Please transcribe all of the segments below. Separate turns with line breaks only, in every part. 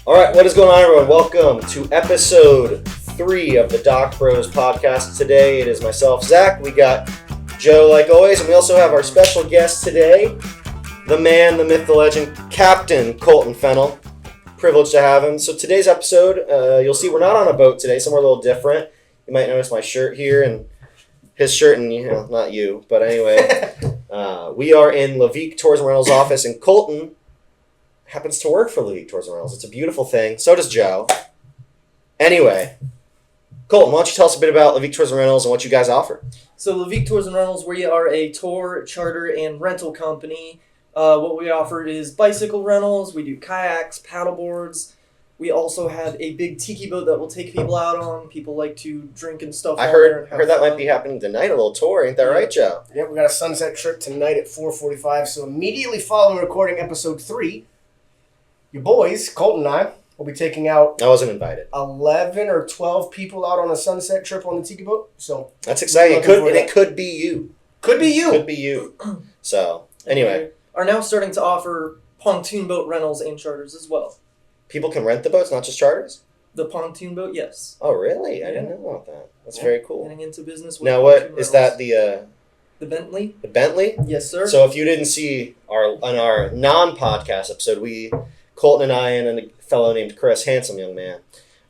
All right, what is going on, everyone? Welcome to episode 3 of the Doc Bros podcast. Today it is myself, Zach. We got Joe, like always, and we also have our special guest today, the man, the myth, the legend, Captain Kohlton Fennell. Privileged to have him. So today's episode, you'll see we're not on a boat today, somewhere a little different. You might notice my shirt here and his shirt, and not you, but anyway, we are in Levique Tours Rentals office, and Kohlton happens to work for Levique Tours Rentals. It's a beautiful thing. So does Joe. Anyway, Kohlton, why don't you tell us a bit about Levique Tours Rentals and what you guys offer?
So Levique Tours Rentals, we are a tour, charter, and rental company. What we offer is bicycle rentals. We do kayaks, paddleboards. We also have a big tiki boat that we'll take people out on. People like to drink and stuff.
I heard that might be happening tonight, a little tour. Ain't that right, Joe?
Yep, we got a sunset trip tonight at 4:45. So immediately following recording episode 3, your boys, Kohlton and I, will be taking out...
I wasn't invited.
11 or 12 people out on a sunset trip on the tiki boat. So
that's exciting. It could be you.
Could be you.
Could be you. So, anyway.
We are now starting to offer pontoon boat rentals and charters as well.
People can rent the boats, not just charters?
The pontoon boat, yes.
Oh, really? I didn't know about that. That's very cool.
Getting into business with
now, what is that? The
Bentley?
The Bentley?
Yes, sir.
So if you didn't see on our non-podcast episode, Kohlton and I and a fellow named Chris, handsome young man,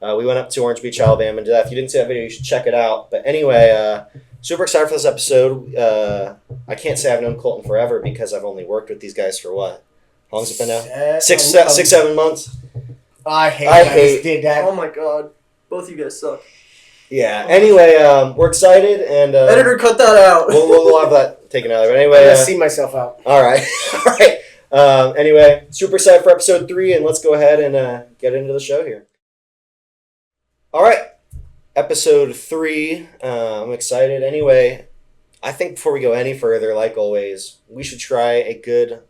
we went up to Orange Beach, Alabama, and did that. If you didn't see that video, you should check it out. But anyway, super excited for this episode. I can't say I've known Kohlton forever because I've only worked with these guys for what? How long has it been now? 7 months.
I hate did that.
Oh my god. Both you guys suck.
Yeah. Anyway, we're excited and
editor, cut that out.
we'll have that taken out of it. But anyway,
I see myself out.
All right. All right. Anyway, super excited for episode 3, and let's go ahead and get into the show here. All right. Episode 3. I'm excited. Anyway, I think before we go any further, like always, we should try a good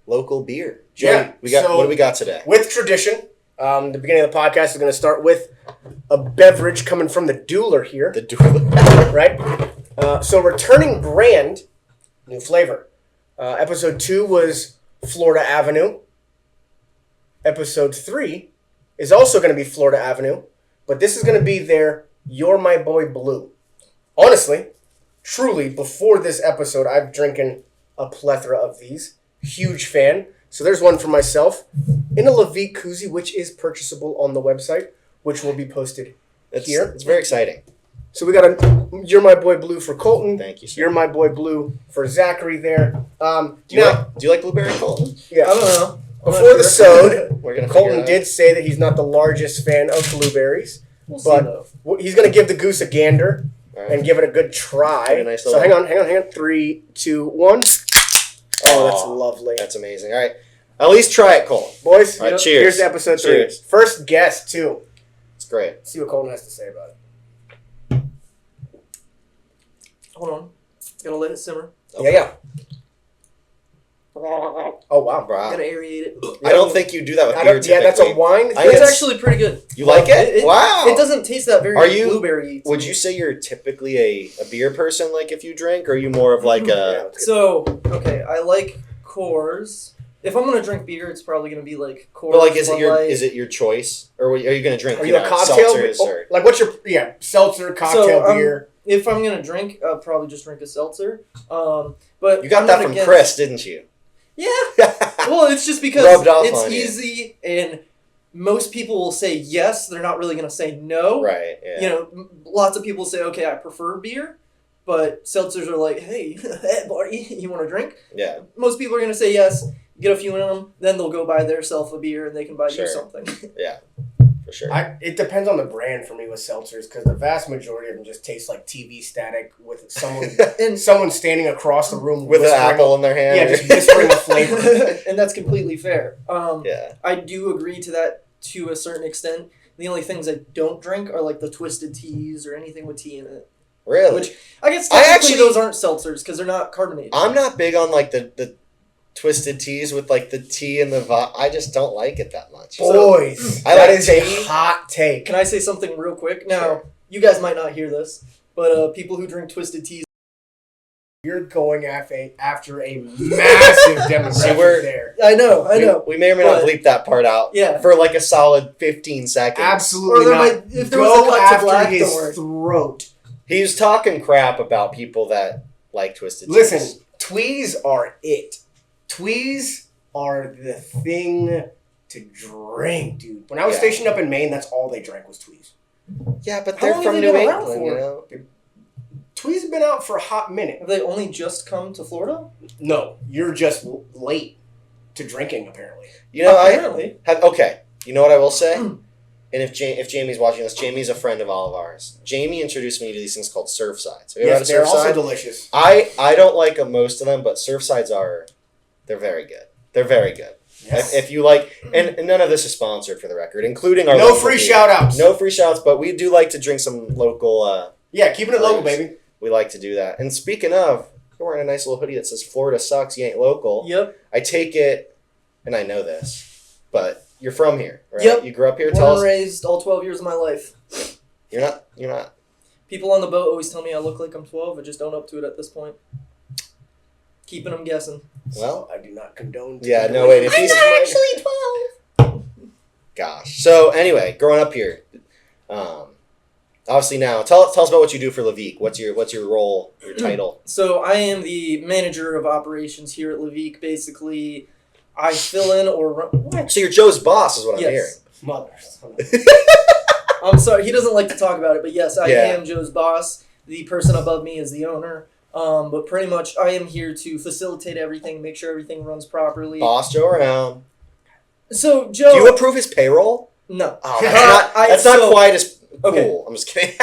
local beer. Joey, what do we got today?
With tradition, the beginning of the podcast is going to start with a beverage coming from the Dueler here.
The Duart.
Right? So returning brand, new flavor. Episode 2 was Florida Avenue. Episode 3 is also going to be Florida Avenue, but this is going to be their You're My Boy Blue. Honestly, truly, before this episode, I've drinking a plethora of these. Huge fan. So there's one for myself in a Levique koozie, which is purchasable on the website, which will be posted here.
It's very exciting.
So we got a You're My Boy Blue for Kohlton.
Thank you, sir.
You're My Boy Blue for Zachary there.
Do you like blueberry, Kohlton?
Yeah.
I don't know.
Before the sode,
Kohlton
Kohlton did say that he's not the largest fan of blueberries, but he's going to give the goose a gander and give it a good try.
A nice
so hang on. 3, 2, 1. Oh, that's lovely.
That's amazing. All right. At least try it, Kohlton.
Boys,
all right, cheers.
Here's episode 3.
Cheers.
First guest, too.
It's great.
Let's see what Kohlton has to say about it.
Hold on. Gotta let it simmer.
Okay.
Yeah. Oh, wow.
Gotta aerate it.
I don't think you do that with beer typically.
Yeah, that's a wine.
It's actually pretty good.
You like it? Wow.
It doesn't taste that very blueberry.
Would you say you're typically a beer person, like if you drink, or are you more of like a...
So, okay, I like Coors. If I'm going to drink beer, it's probably going to be like Coors.
But like, is it your choice? Or are you going to drink,
are you a cocktail?
seltzers? Or...
Like, what's your... Yeah, seltzer, cocktail, beer.
If I'm going to drink, I'll probably just drink a seltzer. But
you got that from Chris, didn't you?
Yeah. Well, it's just because it's easy and most people will say yes. They're not really going to say no.
Right, yeah.
Lots of people say, okay, I prefer beer. But seltzers are like, hey, buddy, you want a drink?
Yeah.
Most people are going to say yes, get a few in them, then they'll go buy themselves a beer and they can buy you something.
Yeah, for sure.
It depends on the brand for me with seltzers because the vast majority of them just taste like TV static with someone standing across the room
with an apple in their hand.
Yeah, just whispering the flavor.
And that's completely fair.
Yeah.
I do agree to that to a certain extent. The only things I don't drink are like the twisted teas or anything with tea in it.
Really?
Which I guess technically those aren't seltzers because they're not carbonated.
I'm not big on like the twisted teas with like the tea and the vodka. I just don't like it that much.
Boys, that is a hot take.
Can I say something real quick? Now, you guys might not hear this, but people who drink twisted teas
You're going after a massive demographic there.
I know.
We may or may not bleep that part out.
Yeah.
For like a solid 15 seconds.
Absolutely not.
If there was a cut to
after
black,
his
don't worry.
throat.
He was talking crap about people that like Twisted Teas.
Listen, Tweez are it. Tweez are the thing to drink, dude. When I was stationed up in Maine, that's all they drank was Tweez.
Yeah, but
How
they're
long
from
have they
New
been around
England,
for?
you know?
Tweez have been out for a hot minute.
Have they only just come to Florida?
No, you're just late to drinking, apparently.
You know,
Apparently.
Okay, you know what I will say? And if Jamie's watching this, Jamie's a friend of all of ours. Jamie introduced me to these things called Surfsides. Have you ever had a
They're also
Surfside?
delicious.
I don't like most of them, but Surfsides they're very good. They're very good.
Yes.
If you like, and none of this is sponsored for the record, including our
No
local
free
beer.
shout-outs.
No free shout-outs, but we do like to drink some local.
Keeping it local, baby.
We like to do that. And speaking of, you're wearing a nice little hoodie that says Florida sucks, you ain't local.
Yep.
I take it, and I know this, but you're from here, right?
Yep.
You grew up here.
Born
Tell
and
us.
raised all 12 years of my life.
You're not.
People on the boat always tell me I look like I'm 12. I just own up to it at this point. Keeping them guessing.
Well,
I do not condone.
yeah, no, wait. If
I'm
he's
not actually 12.
Gosh. So anyway, growing up here, obviously now, tell us about what you do for Levique. What's your role, your title?
So I am the manager of operations here at Levique. Basically, I fill in or run. What?
So you're Joe's boss, is what I'm hearing.
Mother.
I'm sorry, he doesn't like to talk about it, but yes, I
Yeah.
am Joe's boss. The person above me is the owner. But pretty much, I am here to facilitate everything, make sure everything runs properly.
Boss Joe around.
So Joe,
Do you approve his payroll?
no,
Oh, that's not quite as cool.
Okay.
I'm just kidding.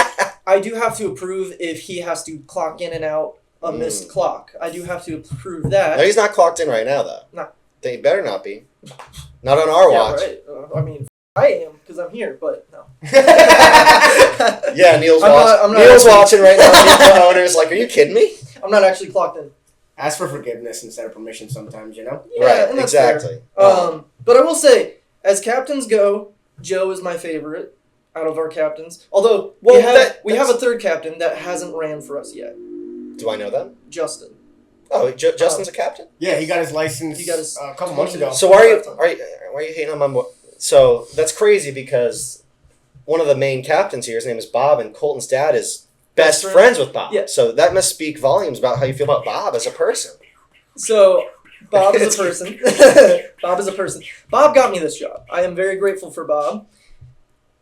I do have to approve if he has to clock in and out a missed clock. I do have to approve that.
No, he's not clocked in right now, though.
No.
They better not be. Not on our
Yeah,
watch.
right. I mean, I am because I'm here, but no.
Yeah, Neil's
I'm
watching.
not
Neil's
actually-
watching right now. The owner's like, "Are you kidding me?"
I'm not actually clocked in.
Ask for forgiveness instead of permission sometimes, you know?
Yeah,
Right,
and that's
exactly.
fair. But I will say, as captains go, Joe is my favorite out of our captains. Although we have a third captain that hasn't ran for us yet,
Do I know them?
Justin.
Oh, Justin's a captain.
Yeah, he got his license
He got his-
a couple months ago.
So why are you hating on my? So that's crazy because one of the main captains here, his name is Bob, and Kohlton's dad is best friends with Bob.
Yeah.
So that must speak volumes about how you feel about Bob as a person.
So Bob is a person. Bob is a person. Bob got me this job. I am very grateful for Bob.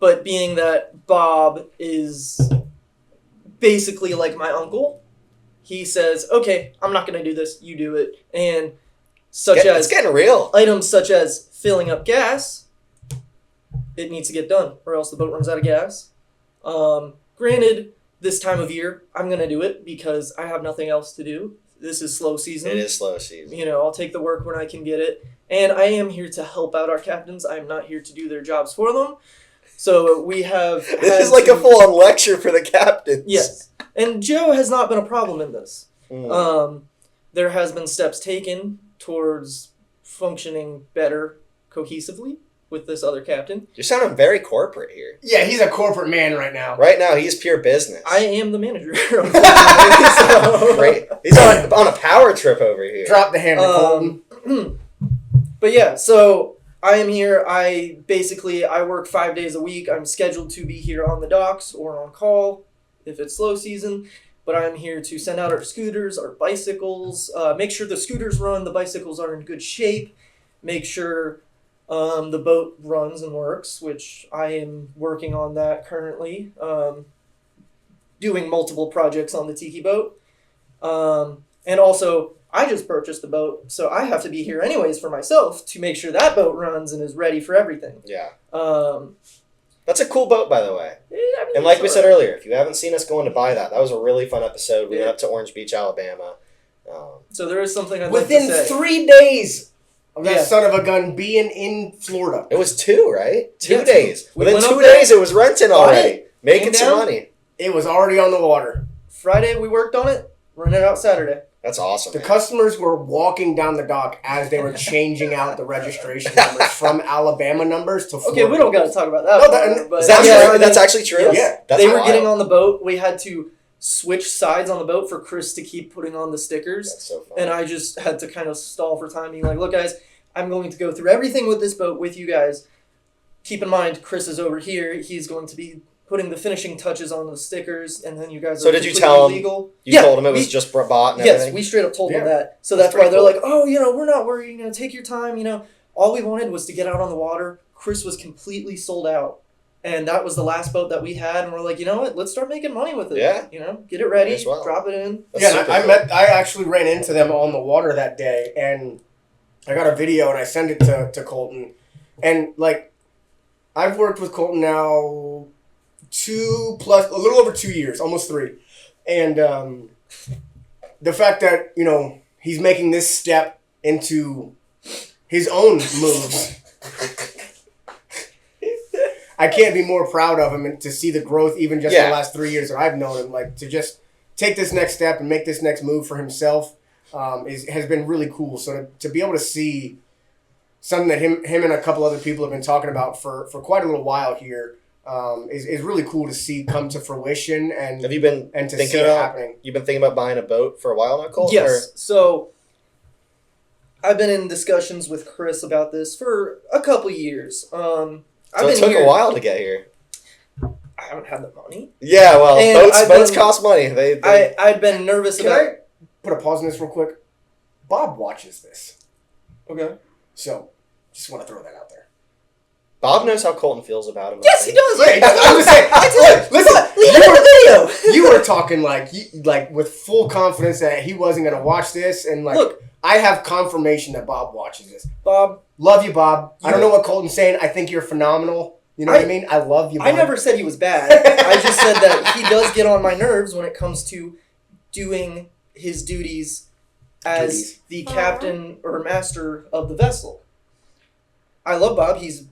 But being that Bob is basically like my uncle, he says, "Okay, I'm not going to do this. You do it." And
It's getting real.
items such as filling up gas, it needs to get done, or else the boat runs out of gas. Granted, this time of year, I'm going to do it because I have nothing else to do. This is slow season.
It is slow season.
You know, I'll take the work when I can get it. And I am here to help out our captains. I'm not here to do their jobs for them. So we have...
This is like a full-on lecture for the captains.
Yes. And Joe has not been a problem in this.
Mm.
There has been steps taken towards functioning better cohesively with this other captain.
You're sounding very corporate here.
Yeah, he's a corporate man right now.
Right now, he's pure business.
I am the manager. Unfortunately, so.
Great. He's on a power trip over here.
Drop the hammer, Kohlton.
But yeah, so I am here. I work 5 days a week. I'm scheduled to be here on the docks or on call if it's slow season. But I'm here to send out our scooters, our bicycles, make sure the scooters run, the bicycles are in good shape, make sure the boat runs and works, which I am working on that currently, doing multiple projects on the tiki boat. And also, I just purchased the boat, so I have to be here anyways for myself to make sure that boat runs and is ready for everything.
Yeah.
Um,
That's a cool boat, by the way.
I mean,
And like we
it's
said
alright.
earlier, if you haven't seen us going to buy that was a really fun episode. We went up to Orange Beach, Alabama.
So there is something I'd
Within
like to say.
3 days of that
Yeah.
son of a gun being in Florida.
It was 2, right? 2
Yeah, 2.
days.
We
Within
went
2
up there,
days, it was renting already. Making
came
some
down.
money.
It was already on the water.
Friday we worked on it, rented out Saturday.
That's awesome.
The
man.
customers were walking down the dock as they were changing out the registration numbers from Alabama numbers to Florida.
Okay, we don't got to talk about that.
No, that-
but
Is that
yeah,
true?
I mean,
That's actually true?
yes.
Yeah.
That's
they were
wild.
getting on the boat. We had to switch sides on the boat for Chris to keep putting on the stickers.
That's so funny.
And I just had to kind of stall for time, being like, look, guys, I'm going to go through everything with this boat with you guys. Keep in mind, Chris is over here. He's going to be putting the finishing touches on the stickers, and then you guys
So
are
did you
completely
tell him?
legal.
You told him it was just bought and
yes,
everything?
we straight up told them
Yeah.
that. So
That's
that's why
pretty
they're
cool.
like, oh, we're not worried. Take your time. All we wanted was to get out on the water. Chris was completely sold out. And that was the last boat that we had, and we're like, you know what? Let's start making money with it.
Yeah.
Get it ready,
Might as well.
drop it in.
That's
Yeah,
super
and
cool.
I actually ran into them on the water that day, and I got a video and I sent it to Kohlton. And I've worked with Kohlton now a little over 2 years, almost 3. And the fact that, he's making this step into his own moves. I can't be more proud of him, and to see the growth even just in the last 3 years that I've known him, to just take this next step and make this next move for himself has been really cool. So to be able to see something that him and a couple other people have been talking about for quite a little while here is really cool to see come to fruition and
Have you been
and to
thinking
see it
about
happening.
You've been thinking about buying a boat for a while now, Cole?
Yes. So I've been in discussions with Chris about this for a couple years.
So it took a while to get here.
I haven't had the money.
Yeah, well,
And
boats cost money.
I'd been nervous
Can
about.
I put a pause on this real quick? Bob watches this,
Okay.
so just want to throw that out there.
Bob knows how Kohlton feels about him. I
Yes, he
think.
does.
Yeah, I'm just saying. Look, listen,
Leave it in the video.
you were talking like with full confidence that he wasn't gonna watch this, and
Look,
I have confirmation that Bob watches this.
Bob.
Love you, Bob. I don't know what Kohlton's saying. I think you're phenomenal. You know what I mean? I love you, Bob.
I never said he was bad. I just said that he does get on my nerves when it comes to doing his duties as the captain or master of the vessel. I love Bob. He's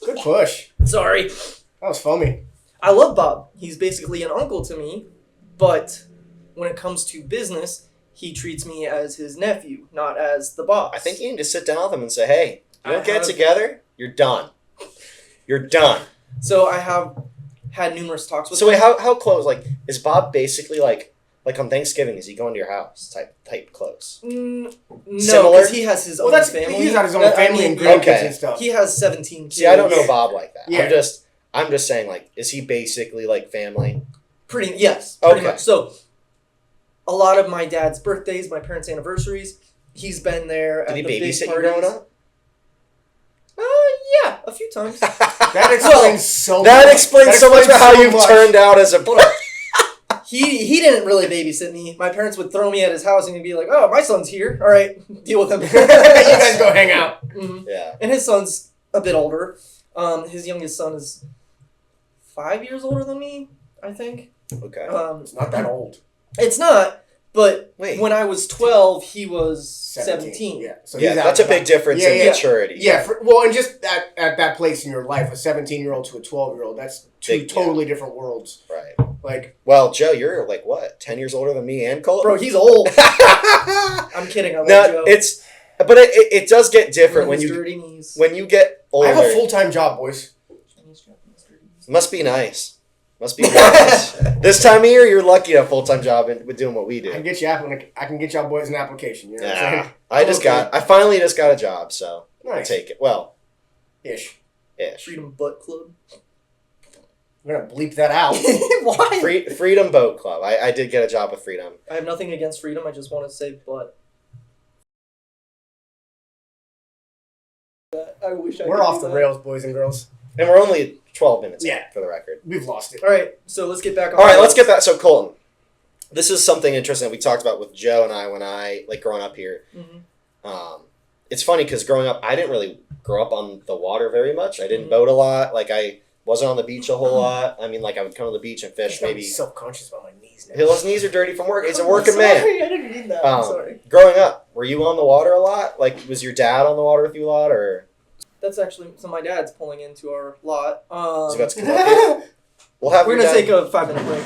Good push.
sorry.
That was foamy.
I love Bob. He's basically an uncle to me, but when it comes to business, he treats me as his nephew, not as the boss.
I think you need to sit down with him and say, hey, you don't
I
get
have-
together, you're done. You're done.
So I have had numerous talks with
So wait,
him.
how close? Is Bob basically like on Thanksgiving? Is he going to your house type close?
No,
Similar?
because he has his
Well,
own
that's
family.
he's got his own
I
family
mean,
and grandkids
okay.
and stuff.
He has 17 kids.
See, I don't know Bob like that.
Yeah.
I'm just saying, is he basically like family?
Pretty
Okay.
much. So, a lot of my dad's birthdays, my parents' anniversaries, he's been there
Did
at
he
the big
babysit you
parties.
growing up?
Yeah, a few times.
That explains so much.
That explains so much about how you've
much.
turned out as a.
He didn't really babysit me. My parents would throw me at his house and he'd be like, "Oh, my son's here. All right, deal with him."
You guys go hang out.
Mhm.
Yeah.
And his son's a bit older. His youngest son is 5 years older than me, I think.
Okay.
It's not that old.
It's not, but
Wait.
when I was 12, he was 17.
Yeah. So
Yeah,
he's out
that's a
about-
big difference
Yeah,
in
yeah.
maturity.
Yeah, well, and just at that place in your life, a 17-year-old to a 12-year-old, that's two
Big,
totally different worlds.
Right.
Like,
Well, Joe, you're 10 years older than me and Cole?
Bro, he's old. I'm kidding. I love
No,
Joe.
but it does get different when
His
you
dirty knees.
when you get older.
I have a full-time job, boys.
Must be nice. Must be nice. This time of year, you're lucky to have a full-time job and with doing what we
I can
do.
get I can get y'all boys an application. You know what I'm
Yeah.
saying?
I finally just got a job, so I'll
Nice.
take it. Well,
Ish.
ish.
Freedom Butt Club.
I'm gonna bleep that out.
Why?
Freedom Boat Club. I did get a job with Freedom.
I have nothing against freedom. I just want to say butt. I wish I
We're
could
off
do
the
that.
rails, boys and girls.
And we're only 12 minutes in,
Yeah.
for the record.
We've lost it.
All right, so let's get back on.
All right,
the
let's get
rails.
back. So, Colton, this is something interesting that we talked about with Joe and I when growing up here.
Mhm.
It's funny because growing up, I didn't really grow up on the water very much. I didn't
Mhm.
boat a lot. I wasn't on the beach a whole lot. I mean, I would come to the beach and fish
I'm
maybe.
self-conscious about my knees now.
His knees are dirty from work. He's a
Oh,
working man.
sorry, I didn't mean that. I'm
Um,
sorry.
Growing up, were you on the water a lot? Was your dad on the water with you a lot, or
That's actually so. My dad's pulling into our lot.
is he about to come up here? We'll have
We're
your
gonna
dad-
take a 5-minute break.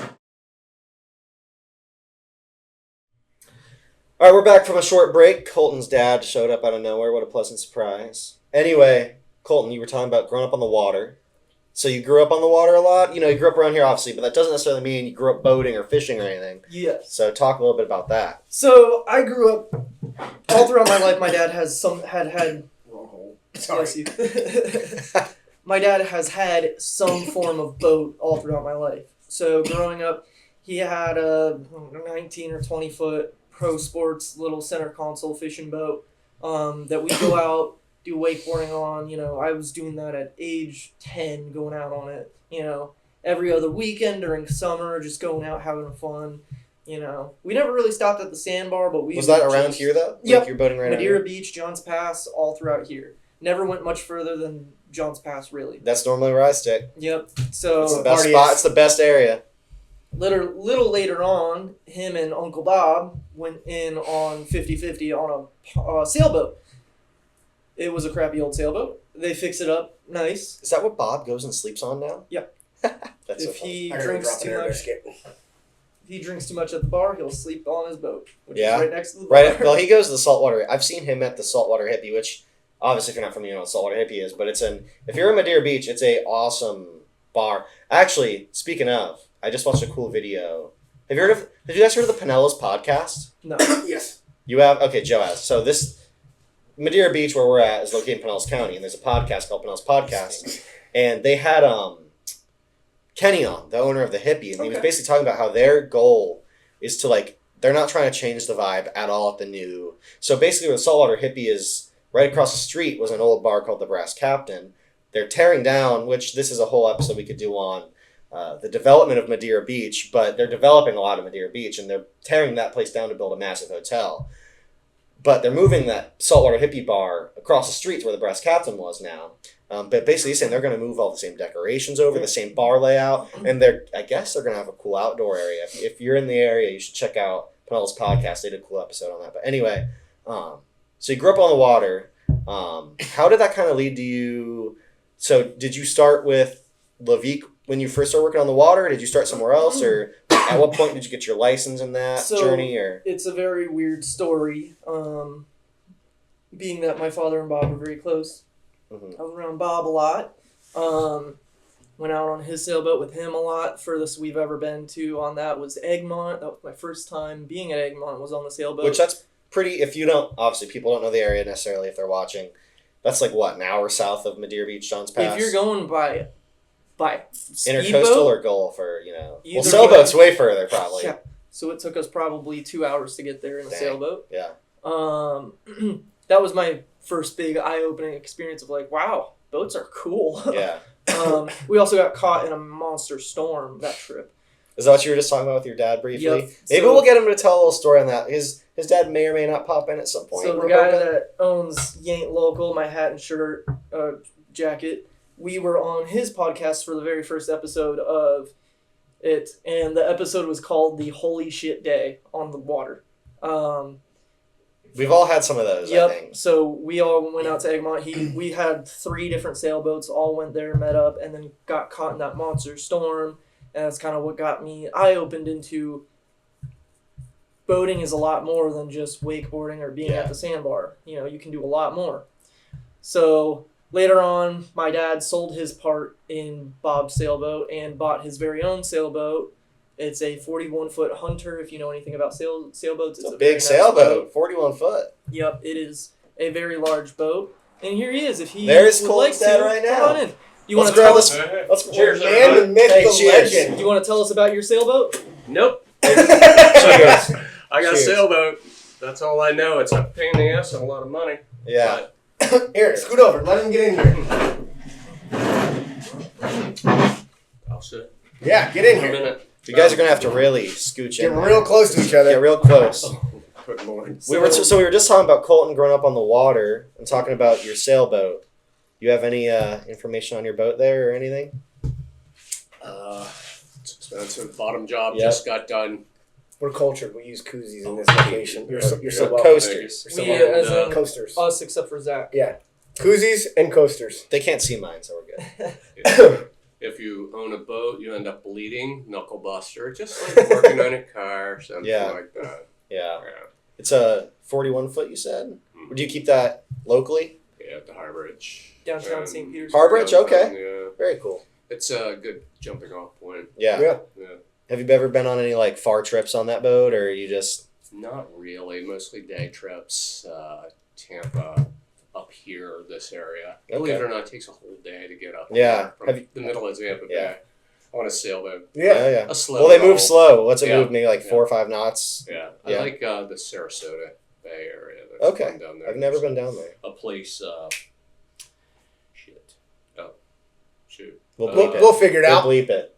All right, we're back from a short break. Colton's dad showed up out of nowhere. What a pleasant surprise. Anyway, Colton, you were talking about growing up on the water. So you grew up on the water a lot? You grew up around here, obviously, but that doesn't necessarily mean you grew up boating or fishing or anything.
Yes.
So talk a little bit about that.
So I grew up all throughout my life. My dad has had.
Sorry.
Bless you. My dad has had some form of boat all throughout my life. So growing up, he had a 19 or 20 foot pro sports little center console fishing boat that we go out, do wakeboarding on. I was doing that at age 10, going out on it. Every other weekend during summer, just going out having fun. We never really stopped at the sandbar, but we
was that around here though?
Yep.
Like you're boating right
Madeira
now?
Beach, Johns Pass, all throughout here. Never went much further than Johns Pass, really.
That's normally where I stick.
Yep.
It's the
So
best spot. It's the best area.
little later on, him and Uncle Bob went in on 50-50 on a sailboat. It was a crappy old sailboat. They fixed it up nice.
Is that what Bob goes and sleeps on now?
Yep.
That's so
If
funny.
he
I gotta
drinks
drop an
too
air
much,
biscuit.
if he drinks too much at the bar, he'll sleep on his boat, which
Yeah.
is right next to the bar.
Right. Well, he goes to the saltwater. I've seen him at the saltwater hippie, which obviously if you're not familiar with what saltwater hippie is, but if you're in Madeira Beach, it's a awesome bar. Actually, speaking of, I just watched a cool video. Have you guys heard of the Pinellas podcast?
No.
Yes.
You have? Okay, Joe has. So this Madeira Beach, where we're at, is located in Pinellas County, and there's a podcast called Pinellas Podcast, and they had Kenny on, the owner of the hippie, and he was
Okay.
basically talking about how their goal is to they're not trying to change the vibe at all at the new. So basically, where the saltwater hippie is, right across the street was an old bar called the Captain. They're tearing down, which this is a whole episode we could do on the development of Madeira Beach, but they're developing a lot of Madeira Beach, and they're tearing that place down to build a massive hotel. But they're moving that saltwater hippie bar across the street to where the Captain was now. But basically he's saying they're going to move all the same decorations over, the same bar layout, and I guess they're going to have a cool outdoor area. If you're in the area, you should check out Pinellas Podcast. They did a cool episode on that. But anyway, so you grew up on the water. How did that kind of lead to you? So did you start with Levique when you first started working on the water? Did you start somewhere else? Or at what point did you get your license in that journey? Or
It's a very weird story, being that my father and Bob were very close.
Mm-hmm.
I was around Bob a lot. Went out on his sailboat with him a lot. Furthest we've ever been to on that was Egmont. That was my first time being at Egmont, was on the sailboat.
Which that's pretty, if you don't, obviously people don't know the area necessarily if they're watching. That's an hour south of Madeira Beach, Johns Pass?
If you're going by
Intercoastal
speedboat,
or Gulf or,
Either
sailboat's way further probably.
Yeah. So it took us probably 2 hours to get there in a
Dang.
sailboat.
Yeah.
That was my first big eye-opening experience of wow, boats are cool.
Yeah.
We also got caught in a monster storm that trip.
Is that what you were just talking about with your dad briefly?
Yep.
Maybe we'll get him to tell a little story on that. His dad may or may not pop in at some point.
So the
We're
guy
hoping.
that owns Yank Local, my hat and shirt, jacket, we were on his podcast for the very first episode of it, and the episode was called The Holy Shit Day on the Water.
We've all had some of those,
Yep.
I think.
So we all went out to Egmont. We had 3 different sailboats, all went there, met up, and then got caught in that monster storm. And that's kind of what got me eye-opened into boating is a lot more than just wakeboarding or being at the sandbar. You can do a lot more. So later on, my dad sold his part in Bob's sailboat and bought his very own sailboat. It's a 41-foot Hunter, if you know anything about sailboats.
It's a
very
big
nice
sailboat,
boat.
41 foot.
Yep, it is a very large boat. And here he is. If he
There's
would like
Kohlton's dad
to,
right
come
now.
on in. You
Let's
want to
grab
tell
this.
us?
Let's
Cheers,
Man,
everybody.
the myth,
Hey,
the
cheers.
legend.
You want to tell us about your sailboat?
Nope.
Cheers.
I got
Cheers.
a sailboat. That's all I know. It's a pain in the ass and a lot of money.
Yeah.
Here, scoot over. Let him get in here.
I'll sit.
Yeah, get in
For a
here.
minute.
You guys are going to have to really scooch
Get
in.
real close to each other.
Get real close.
Good lord.
We were just talking about Kohlton growing up on the water and talking about your sailboat. You have any information on your boat there or anything?
It's expensive. Bottom job
Yep.
just got done.
We're cultured. We use koozies in this location. You're so
So
welcome.
coasters.
You're so
We,
welcome.
as in
Coasters.
us, except for Zach.
Yeah. Koozies and coasters.
They can't see mine, so we're good.
If you own a boat, you end up bleeding, knuckle buster, just like working on a car, something
Yeah.
like that.
Yeah.
Yeah.
It's a 41 foot, you said?
Mhm.
Would you keep that locally?
Yeah, at the Harbridge.
Downtown St. Petersburg.
Harbridge? Okay.
Yeah.
Very cool.
It's a good jumping off point.
Yeah. Have you ever been on any like far trips on that boat, or you just?
Not really. Mostly day trips. Tampa, up here, this area. Believe it or not, it takes a whole day to get up.
Yeah.
From the middle of Tampa Bay.
Yeah.
On a sailboat.
Yeah.
A slow.
Well, they move slow. What's it
Yeah.
move? Maybe like 4 or 5 knots.
Yeah.
Yeah.
I like the Sarasota Bay area. There's
Okay.
one down there.
I've never been down there.
A place. Shit. Oh. Shoot.
We'll figure it
We'll
out.
bleep it.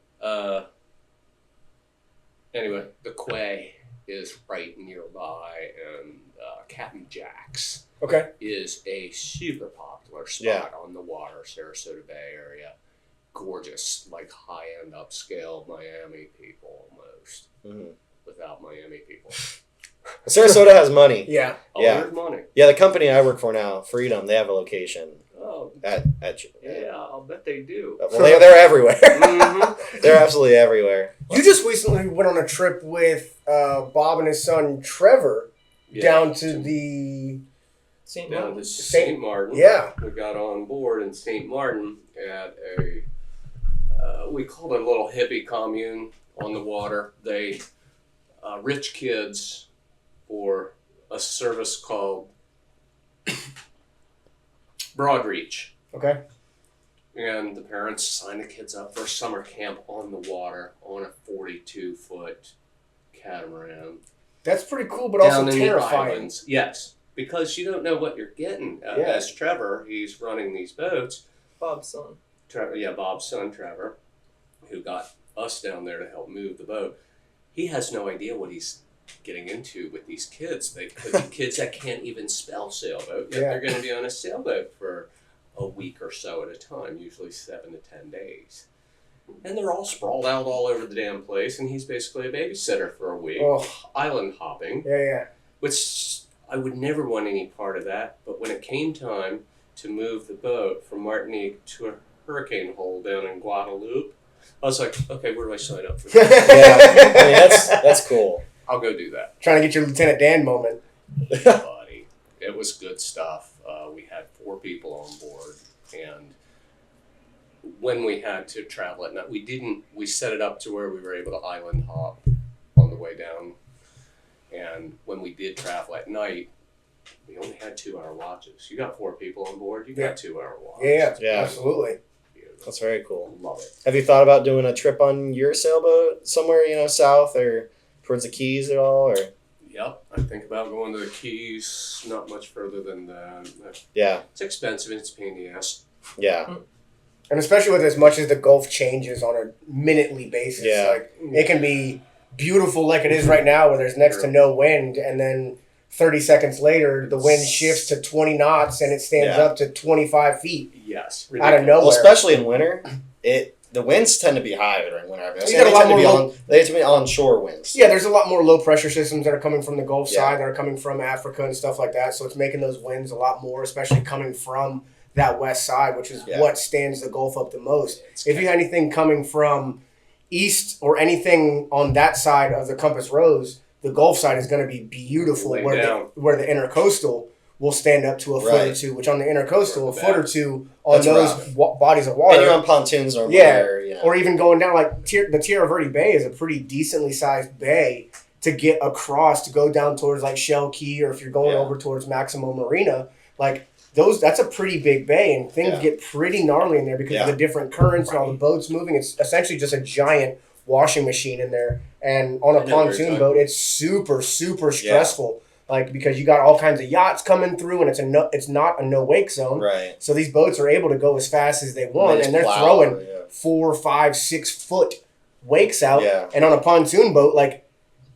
Anyway, the quay is right nearby, and Captain Jack's
Okay.
is a super popular spot
Yeah.
on the water, Sarasota Bay area. Gorgeous, like high-end, upscale Miami people almost,
Mhm.
without Miami people.
Sarasota has money.
Yeah.
Oh,
Yeah.
there's money.
Yeah, the company I work for now, Freedom, they have a location
Oh,
at
yeah, I'll bet they do.
Well, they're everywhere.
Mhm.
They're absolutely everywhere.
You just recently went on a trip with Bob and his son Trevor
Yeah.
down to the.
St.
Down
Martin.
to St. Martin.
Yeah.
We got on board in St. Martin at a, we called it a little hippie commune on the water. They, rich kids for a service called Broadreach.
Okay.
And the parents signed the kids up for a summer camp on the water on a 42-foot catamaran.
That's pretty cool, but also
Down in the
terrifying.
islands. Yes, because you don't know what you're getting.
Yeah.
As Trevor, he's running these boats.
Bob's son.
Bob's son, Trevor, who got us down there to help move the boat. He has no idea what he's getting into with these kids. They could be kids that can't even spell sailboat, yet they're going to be on a sailboat for a week or so at a time, usually 7 to 10 days. And they're all sprawled out all over the damn place, and he's basically a babysitter for a week,
Oh.
island hopping,
Yeah.
which I would never want any part of that. But when it came time to move the boat from Martinique to a hurricane hole down in Guadeloupe, I was like, okay, where do I sign up for
Yeah.
that?
I mean, that's cool.
I'll go do that.
Trying to get your Lieutenant Dan moment.
Buddy. It was good stuff. We had 4 people on board, and when we had to travel at night, we set it up to where we were able to island hop on the way down. And when we did travel at night, we only had 2-hour watches. You got 4 people on board, you got 2-hour watches.
Yeah. Absolutely.
Beautiful.
That's very cool.
Love it.
Have you thought about doing a trip on your sailboat somewhere, south or towards the Keys at all? Or
Yep, I think about going to the Keys, not much further than that.
yeah,
It's expensive and it's a pain in the ass.
yeah,
And especially with as much as the Gulf changes on a minutely basis.
Yeah.
Like, it can be beautiful like it is right now where there's next to no wind, and then 30 seconds later the wind shifts to 20 knots and it stands
Yeah.
up to 25 feet
Yes.
out of
ridiculous.
nowhere.
well, especially in winter, the winds tend to be high during winter. I mean,
You got a lot more
they tend to be onshore winds.
Yeah, there's a lot more low pressure systems that are coming from the Gulf
Yeah.
side, that are coming from Africa and stuff like that. So it's making those winds a lot more, especially coming from that west side, which is
Yeah.
what stands the Gulf up the most.
It's
If you had anything coming from east or anything on that side of the Compass Rose, the Gulf side is going to be beautiful,
Lay
where
down.
the intercoastal will stand up to a foot or
Right.
two, which on the intercoastal, a
Or
foot or
back.
two on
That's
those
rough.
bodies of
And
water.
you're on pontoons or
Yeah,
whatever,
or even going down like the Tierra Verde Bay is a pretty decently sized bay to get across to go down towards like Shell Key, or if you're going
Yeah.
over towards Maximo Marina, like that's a pretty big bay, and things
Yeah.
get pretty gnarly in there because
Yeah.
of the different currents and all the boats moving. It's essentially just a giant washing machine in there, and on a
I know what you're
pontoon
talking
boat,
about.
it's super stressful. Like, because you got all kinds of yachts coming through, and it's not a no wake zone.
right.
So these boats are able to go as fast as they want,
just
and they're
plow,
throwing
yeah.
4, 5, 6 foot wakes out.
Yeah.
And on a pontoon boat, like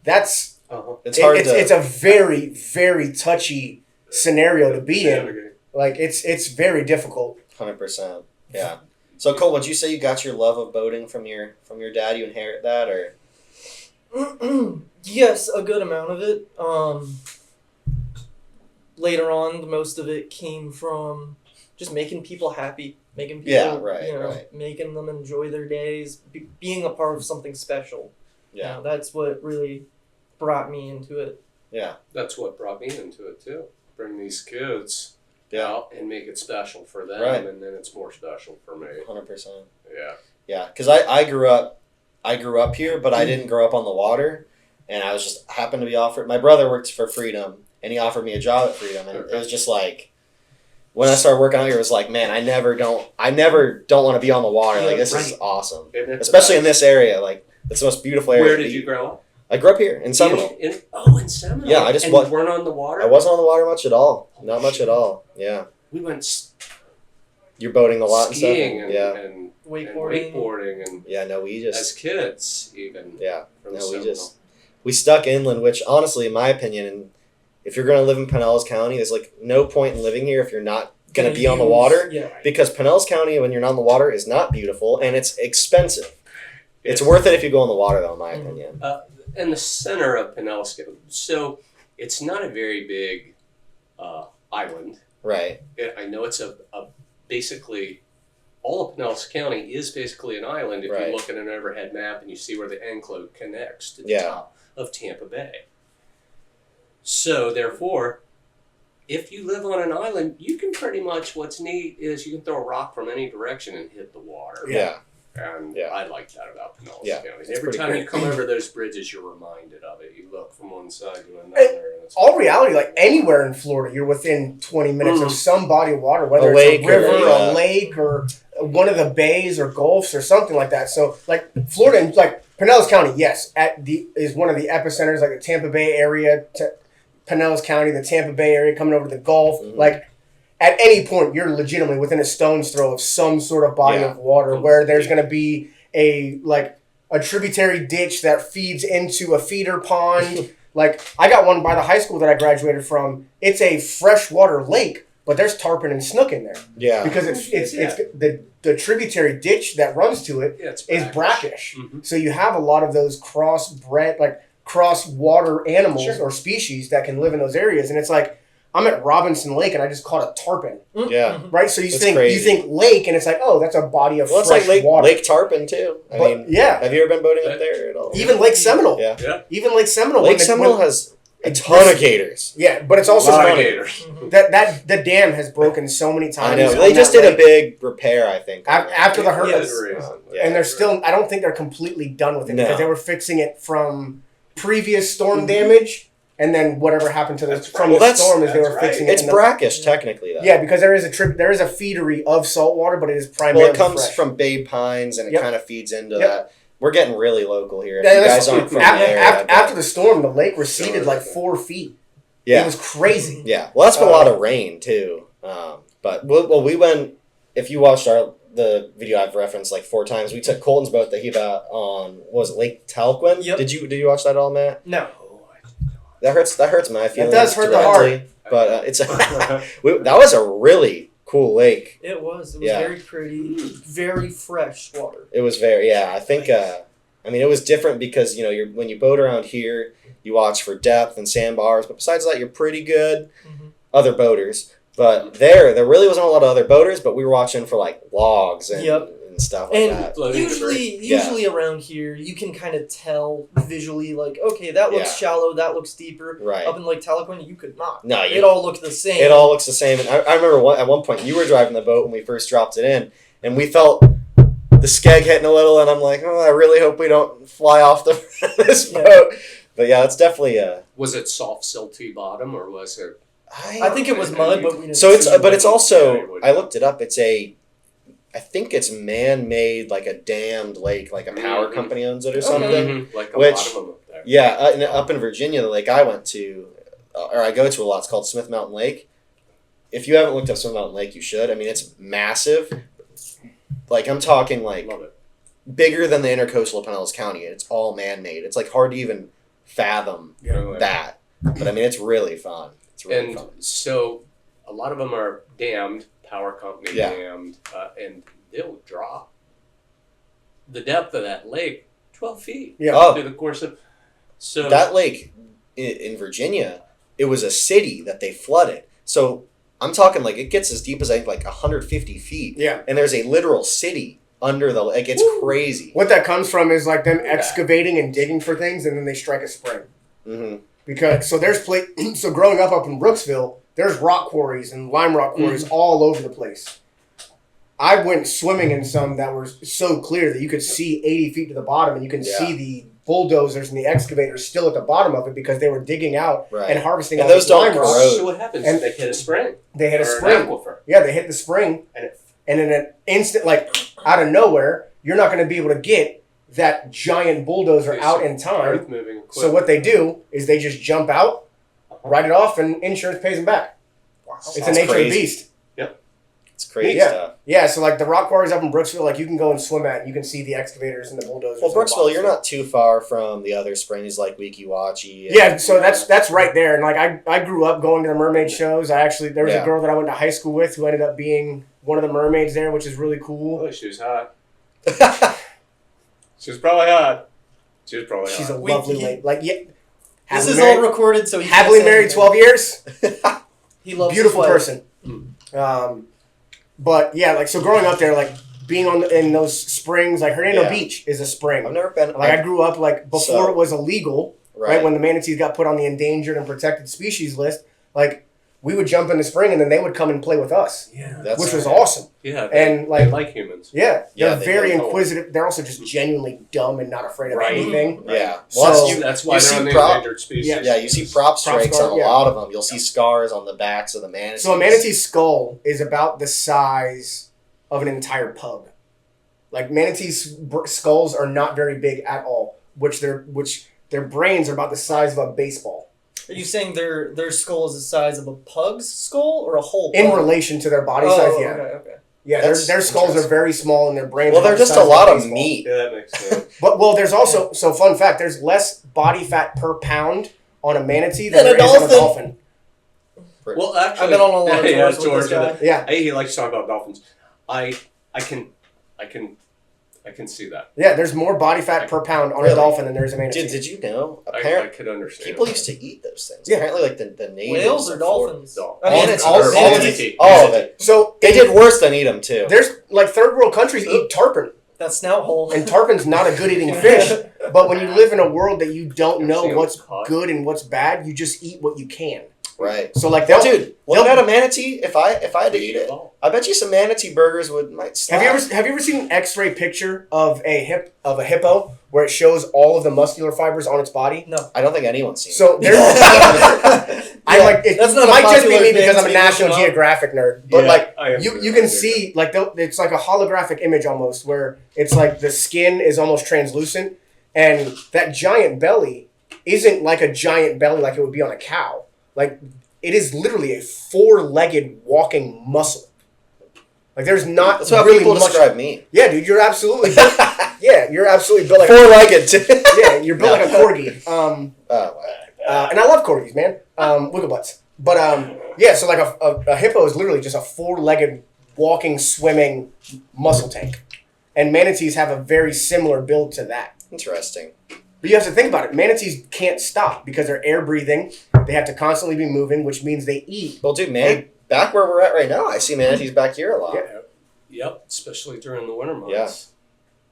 that's
Uh-huh.
It's hard to.
it's a very, very touchy scenario to be in. Like it's very difficult.
100%. Yeah. So Cole, would you say you got your love of boating from your dad? You inherit that, or?
Yes, a good amount of it. Later on, most of it came from just making people happy, making people,
Yeah, right, right.
making them enjoy their days, being a part of something special.
Yeah.
That's what really brought me into it.
Yeah.
That's what brought me into it too. Bring these kids
Yeah.
out and make it special for them,
Right.
and then it's more special for me.
100%.
Yeah.
Yeah, because I grew up here, but I didn't grow up on the water, and I was just happened to be offered. My brother worked for Freedom, and he offered me a job at Freedom, and it was just like when I started working out here, it was like, man, I never don't want to be on the water. Like this is awesome, especially in this area. Like it's the most beautiful area.
Where did you grow up?
I grew up here in Seminole.
In Seminole.
Yeah, I just
and
wa-
you weren't on the water.
I wasn't on the water much at all. Not much at all. Yeah,
We went
you're boating a lot
skiing
and stuff.
and
Wakeboarding.
and
Yeah, no, we
as
just
kids even.
yeah.
From
No,
Seminole.
we stuck inland, which honestly, in my opinion, and if you're going to live in Pinellas County, there's like no point in living here if you're not going to be on the water.
Yeah.
Because Pinellas County, when you're not on the water, is not beautiful and it's expensive. It's worth it if you go on the water, though, in my opinion.
In the center of Pinellas County. So it's not a very big island.
Right.
I know it's a basically all of Pinellas County is basically an island if
Right.
you look at an overhead map and you see where the enclave connects to the
Yeah.
top of Tampa Bay. So therefore, if you live on an island, you can pretty much, what's neat is you can throw a rock from any direction and hit the water.
Yeah.
And
Yeah.
I like that about Pinellas
Yeah,
County.
it's
Every
pretty
time
cool.
you come over those bridges, you're reminded of it. You look from one side to another. And it's
All reality, like anywhere in Florida, you're within 20 minutes of some body of water, whether
A
it's
lake
a river,
or
a lake, or one of the bays or gulfs or something like that. So, like Florida, and like Pinellas County, yes, is one of the epicenters, like the Tampa Bay area, Pinellas County, the Tampa Bay area, coming over to the Gulf.
Mhm.
Like at any point, you're legitimately within a stone's throw of some sort of body
Yeah.
of water where there's going to be a tributary ditch that feeds into a feeder pond. Like I got one by the high school that I graduated from. It's a freshwater lake, but there's tarpon and snook in there
Yeah.
because it's the tributary ditch that runs to it
yeah, it's
is brackish.
Mhm.
So you have a lot of those cross-bred, like cross-water animals
Sure.
or species that can live in those areas. And it's like, I'm at Robinson Lake and I just caught a tarpon,
Yeah.
right? So you
That's
think
crazy.
you think lake and it's like, oh, that's a body of
Well, it's
fresh
like
water.
Lake Tarpon, too. I
But,
mean,
yeah.
have you ever been boating up there at all?
Even Lake Seminole.
Yeah.
Yeah.
Even Lake Seminole.
Lake Seminole has a ton of gators.
Yeah, but it's also
Lot of
funny.
gators.
that the dam has broken so many times.
I know.
on
They just
that
did a
lake.
big repair, I think.
After the
Yeah,
hurricane.
there is.
Yeah.
And they're still, I don't think they're completely done with it
No.
because they were fixing it from previous storm
Mm-hmm.
damage, and then whatever happened to the
That's
from
right.
the
Well,
storm is they
that's
were
right.
fixing it.
It's
in the-
brackish, technically, though.
Yeah, because there is a feedery of salt water, but it is primarily
Well, it comes
fresh.
from Bay Pines, and it
Yep.
kind of feeds into
Yep.
that. We're getting really local here. If
Yeah,
you
that's-
guys aren't from
after,
there,
after the storm, the lake receded like 4 feet.
yeah,
It was crazy.
yeah. Well, that's been a lot of rain too. But we went. If you watched the video I've referenced like 4 times, we took Kohlton's boat that he got on what was it, Lake Talquin?
Yep.
Did you watch that at all, Matt?
No.
That hurts my feelings.
does hurt the
directly, but it's that was a really cool lake.
It was. It was
Yeah.
very pretty, very fresh water.
It was very I think I mean it was different because when you boat around here you watch for depth and sandbars, but besides that you're pretty good.
Mhm.
Other boaters, but there really wasn't a lot of other boaters, but we were watching for like logs and,
Yep.
and stuff like
And
that.
Floating
usually around here, you can kind of tell visually, like, okay, that looks
Yeah.
shallow, that looks deeper.
Right.
Up in Lake Tahlequah, you could not.
No,
It all looked the same.
it all looks the same. And I remember at one point you were driving the boat when we first dropped it in, and we felt the skeg hitting a little, and I'm like, oh, I really hope we don't fly off the front of this boat. But yeah, it's definitely
Was it soft, silty bottom, or was it?
I think it was mud, but we didn't.
So it's
see
but it's
mud.
also I looked it up. I think it's man-made, like a dammed lake, like a power
Mhm.
company owns it or
Okay.
something.
Like a
Which-
lot of them up there.
Yeah, up in Virginia, the lake I went to, or I go to a lot, it's called Smith Mountain Lake. If you haven't looked up Smith Mountain Lake, you should. I mean, it's massive. Like I'm talking like
Love it.
bigger than the intercoastal of Pinellas County. It's all man-made. It's like hard to even fathom
Really.
that. But I mean, it's really fun. It's really
And
fun.
so a lot of them are dammed, power company
Yeah.
dammed, and they'll drop the depth of that lake 12 feet
Yeah.
Oh.
through the course of. So
That lake in Virginia, it was a city that they flooded. So I'm talking like it gets as deep as I think like 150 feet.
Yeah.
And there's a literal city under the lake. It's crazy.
What that comes from is like them excavating and digging for things, and then they strike a spring.
Mm-hmm.
Because so there's so growing up in Brooksville, there's rock quarries and lime rock quarries all over the place. I went swimming in some that were so clear that you could see 80 feet to the bottom, and you can see the bulldozers and the excavators still at the bottom of it because they were digging out and harvesting.
And
all
those
these
don't
lime rocks.
corrode.
So what happens?
And
they hit a spring.
They hit a
or
spring.
An aquifer.
Yeah, they hit the spring, and in an instant, like out of nowhere, you're not going to be able to get that giant bulldozer out in time.
Earth-moving equipment.
So what they do is they just jump out, write it off, and insurance pays them back.
Wow.
It's the nature of the beast.
It's crazy
Yeah.
stuff.
Yeah, so like the rock quarries up in Brooksville, like you can go and swim at, and you can see the excavators and the bulldozers.
Well, Brooksville, you're not too far from the other springs like Weekiwachi.
Yeah, so that's right there, and like I grew up going to the mermaid shows. There was a girl that I went to high school with who ended up being one of the mermaids there, which is really cool.
Oh, she was hot. She was probably hot.
She's a lovely lady. Like
This is all recorded, so he
happily married 12 years.
He loves
beautiful
his wife.
person. But yeah, like so growing up there, like being in those springs, like Hernando Beach is a spring.
I've never been.
Like I grew up like before it was illegal, right? When the manatees got put on the endangered and protected species list, like we would jump in the spring and then they would come and play with us.
Yeah,
which was awesome.
Yeah,
and
they like humans.
Yeah, they're very
really
inquisitive. They're also just genuinely dumb and not afraid of anything.
Yeah,
so
that's why they're on the endangered species.
Yeah, you see prop strikes on a lot of them. You'll see scars on the backs of the manatees.
So a manatee's skull is about the size of an entire pug. Like manatees' skulls are not very big at all, which their brains are about the size of a baseball.
Are you saying their skull is the size of a pug's skull or a whole pug?
In relation to their body size, yeah.
Okay.
Yeah, their skulls are very small and their brains.
Well, they're just a lot of meat.
Yeah, that makes sense.
But there's also fun fact. There's less body fat per pound on a manatee than there is on a dolphin.
Well, actually,
I've been on a lot of tours with this guy.
Yeah,
he likes to talk about dolphins. I can see that.
Yeah, there's more body fat per pound on a dolphin than there is a manatee.
Did you know?
I could understand.
People used to eat those things.
Yeah.
Apparently, like the natives.
Whales or dolphins?
All of it. So
they did worse than eat them too.
There's like third world countries eat tarpon.
That snout hole.
And tarpon's not a good eating fish. But when you live in a world that you don't know what's good and what's bad, you just eat what you can.
Right.
So like,
looking at a manatee, if I had to eat it, I bet you some manatee burgers might slap.
Have you ever seen an X-ray picture of a hippo where it shows all of the muscular fibers on its body?
No,
I don't think anyone's seen.
So there's,
that's not
it might just be me
popular
because I'm a
thing to
National
look up.
Geographic nerd, but
Yeah,
you can see like it's like a holographic image almost where it's like the skin is almost translucent and that giant belly isn't like a giant belly like it would be on a cow. Like, it is literally a four-legged walking muscle. Like, there's not
That's how
really
people
much...
describe me.
Yeah, dude, you're absolutely... you're absolutely built like...
Four-legged, too.
Yeah, you're built like a corgi. And I love corgis, man. Wiggle butts. But, so like a hippo is literally just a four-legged walking, swimming muscle tank. And manatees have a very similar build to that.
Interesting.
But you have to think about it. Manatees can't stop because they're air breathing. They have to constantly be moving, which means they eat.
Well, dude, back where we're at right now, I see manatees back here a lot.
Yeah.
Yep, especially during the winter months.
Yeah.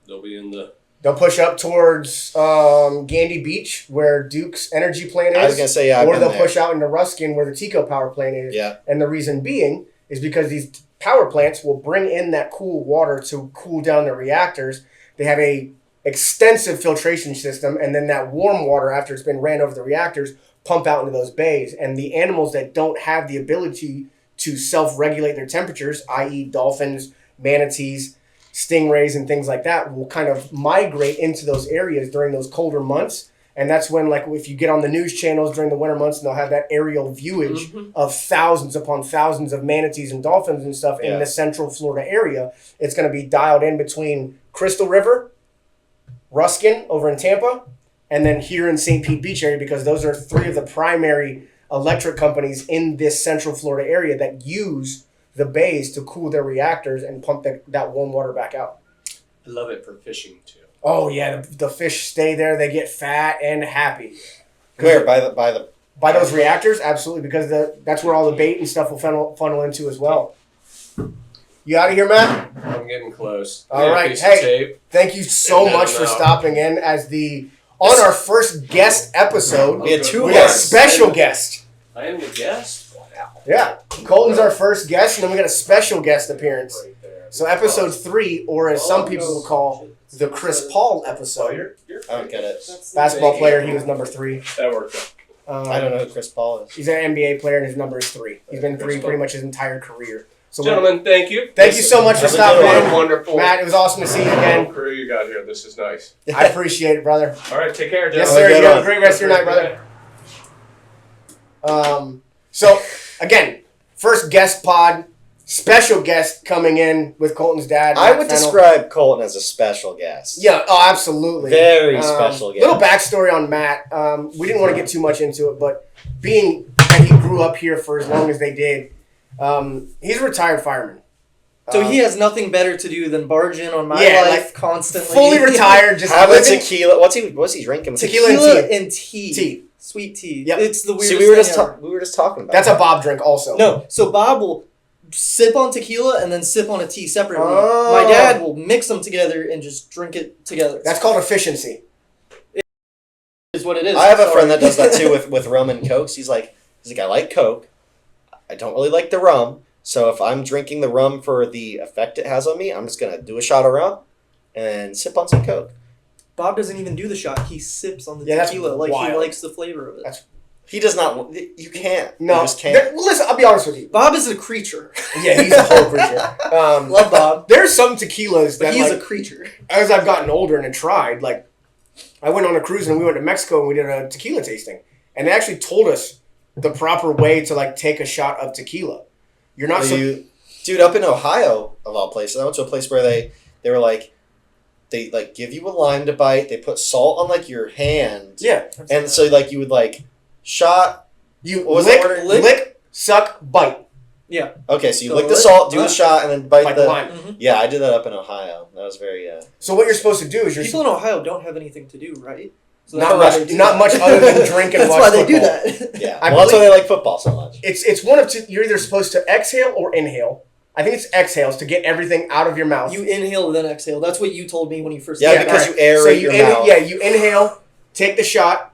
They'll be in the...
They'll push up towards Gandy Beach, where Duke's energy plant is.
I was going to say, yeah,
or they'll push out into Ruskin, where the Tico power plant is.
Yeah.
And the reason being is because these power plants will bring in that cool water to cool down the reactors. They have a extensive filtration system, and then that warm water, after it's been ran over the reactors, pump out into those bays. And the animals that don't have the ability to self-regulate their temperatures, i.e. dolphins, manatees, stingrays, and things like that, will kind of migrate into those areas during those colder months. And that's when, like, if you get on the news channels during the winter months, and they'll have that aerial viewage of thousands upon thousands of manatees and dolphins and stuff in the central Florida area, it's going to be dialed in between Crystal River, Ruskin over in Tampa, and then here in St. Pete Beach area, because those are three of the primary electric companies in this central Florida area that use the bays to cool their reactors and pump that warm water back out.
I love it for fishing, too.
Oh, yeah, the fish stay there. They get fat and happy.
Where? By
those reactors? Absolutely, because that's where all the bait and stuff will funnel into as well. You out of here, Matt?
I'm getting close.
All right. Hey, thank you so much for stopping in on our first guest episode.
We had two
We got a special guest.
I am the guest? Wow.
Yeah. Kohlton's our first guest, and then we got a special guest appearance. So episode 3, or as some people will call the Chris Paul episode.
I don't get it.
Basketball player, he was number 3.
That worked out.
I don't know who Chris Paul is.
He's an NBA player, and his number is 3. He's been 3 pretty much his entire career. So
Gentlemen, thank you.
thank you so much for
Have a
stopping
good
in.
one.
Wonderful.
Matt, it was awesome to see you again.
Crew you got here. This is nice.
I appreciate it, brother.
All right, take care,
Yes,
gentlemen.
sir.
Good
You have a
one.
great rest of your night, brother. So, again, first guest pod, special guest coming in with Kohlton's dad.
I
Matt
would
Fennell.
describe Kohlton as a special guest.
Yeah, oh, absolutely.
Very special guest.
Little backstory on Matt. We didn't want to get too much into it, but being that he grew up here for as long as they did, he's a retared fireman.
So he has nothing better to do than barge in on my
Yeah,
life
like,
constantly.
fully retired, just
Have a
living.
tequila. What's he drinking?
Tequila
and tea.
Tea.
Sweet tea.
Yep.
It's the weirdest
See, we were
thing
just
ever.
we were just talking about.
That's a Bob drink, also.
No, so Bob will sip on tequila and then sip on a tea separately.
Oh.
My dad will mix them together and just drink it together.
That's called efficiency.
Is what it is.
I have a
Sorry.
friend that does that too with rum and cokes. He's like, I like Coke. I don't really like the rum. So if I'm drinking the rum for the effect it has on me, I'm just gonna do a shot of rum and sip on some Coke.
Bob doesn't even do the shot. He sips on the
Yeah, that's
tequila like he
wild.
likes the flavor of it.
That's-
He does not. You can't.
No.
You just can't.
Well, listen, I'll be honest with you.
Bob is a creature.
Yeah, he's a whole creature.
Love Bob,
There's some tequilas
but
that,
he's
like,
a creature.
as I've gotten older and tried, like, I went on a cruise and we went to Mexico and we did a tequila tasting. And they actually told us the proper way to, like, take a shot of tequila. You're not
Dude, up in Ohio, of all places, I went to a place where they were like, they like give you a lime to bite. They put salt on like your hand.
Yeah.
And so like you would like shot.
You
What was the order?
lick, suck, bite.
Yeah.
Okay, so you
So
lick the
lick,
salt, do the
lick.
shot, and then bite
Like
the
lime.
Mm-hmm.
Yeah, I did that up in Ohio. That was very.
So what you're supposed to do is you're
People in Ohio don't have anything to do, right? So
not
that's why
much,
they do
not
that.
much other than drink and
That's
watch
why they do
football.
that.
Yeah.
I
Well, that's why
believe-
they like football so much.
It's one of two. You're either supposed to exhale or inhale. I think it's exhales to get everything out of your mouth.
You inhale then exhale. That's what you told me when you first.
Yeah,
started.
because
Alright.
you aerate
So
your mouth.
Yeah, you inhale, take the shot,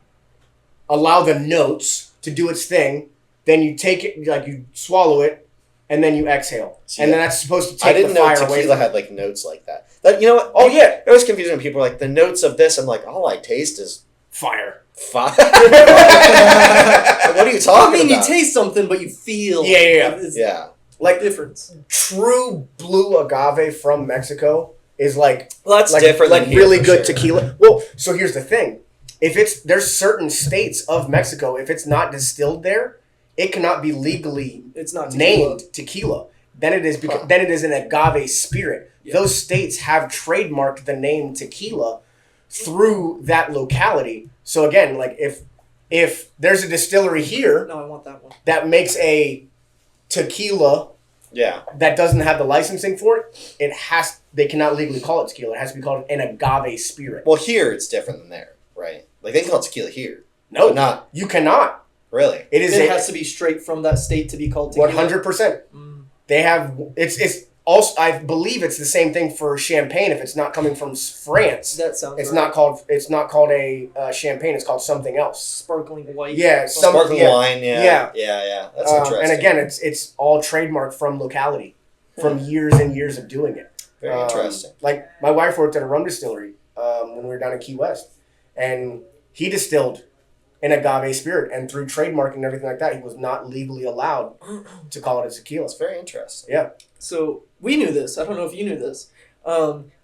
allow the notes to do its thing, then you take it, like you swallow it, and then you exhale.
See,
And then that's supposed to
I
take
didn't
the
know
fire away.
tequila had like notes like that. That you know what?
Oh, yeah.
It was confusing when people were like the notes of this. I'm like, all I taste is
Fire.
fire. What are you
I
talking
mean,
about?
you taste something, but you feel.
Yeah.
It's
Yeah.
Like
difference.
true blue agave from Mexico is like
Well, that's
like,
different.
like
than here,
really
for
good
sure.
tequila. Well, so here's the thing: there's certain states of Mexico, if it's not distilled there, it cannot be legally
It's not tequila.
named tequila. Then it is then it is an agave spirit.
Yeah.
Those states have trademarked the name tequila through that locality. So again, like if there's a distillery here
No, I want that one.
that makes a tequila
Yeah.
that doesn't have the licensing for it, they cannot legally call it tequila. It has to be called an agave spirit.
Well, here it's different than there, right? Like they can call it tequila here.
No,
But not
you cannot.
really.
It is
It has to be straight from that state to be called tequila.
100%.
Mm.
They have it's also, I believe it's the same thing for champagne. If it's not coming from France,
That sounds.
it's
right.
not called a champagne. It's called something else.
Sparkling white.
Yeah, some
Sparkling
yeah.
wine. Yeah.
Yeah.
Yeah. That's interesting.
And again, it's all trademarked from locality, from years and years of doing it.
very interesting.
Like my wife worked at a rum distillery when we were down in Key West, and he distilled an agave spirit, and through trademarking and everything like that, he was not legally allowed to call it a tequila.
That's very interesting.
Yeah.
So we knew this. I don't know if you knew this.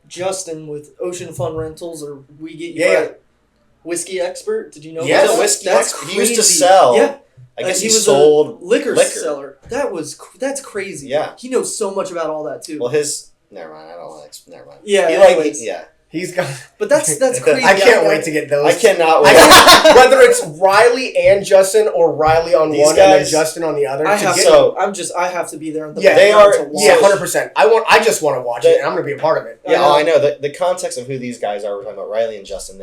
Justin with Ocean Fun Rentals, or We Get You
Yeah.
Right, whiskey expert. Did you know?
Yes.
that?
Whiskey
That's
expert.
crazy.
He used to sell.
Yeah,
I guess he
was
sold
a liquor
liquor.
seller. That's crazy.
Yeah.
he knows so much about all that too.
Well, his. Never mind. I don't want to. Never mind.
Yeah,
He
anyways.
yeah.
He's got.
But that's crazy.
I can't wait to get those.
I cannot wait.
Whether it's Riley and Justin or Riley on
These
one and then
guys-
Justin on the other.
I
to
have
get,
so-
I have to be there. In the
Yeah,
they
background
are-
to watch.
yeah, 100%. I just want to watch it, and I'm going to be a part of it.
Yeah, I know. The context of who these guys are, we're talking about Riley and Justin,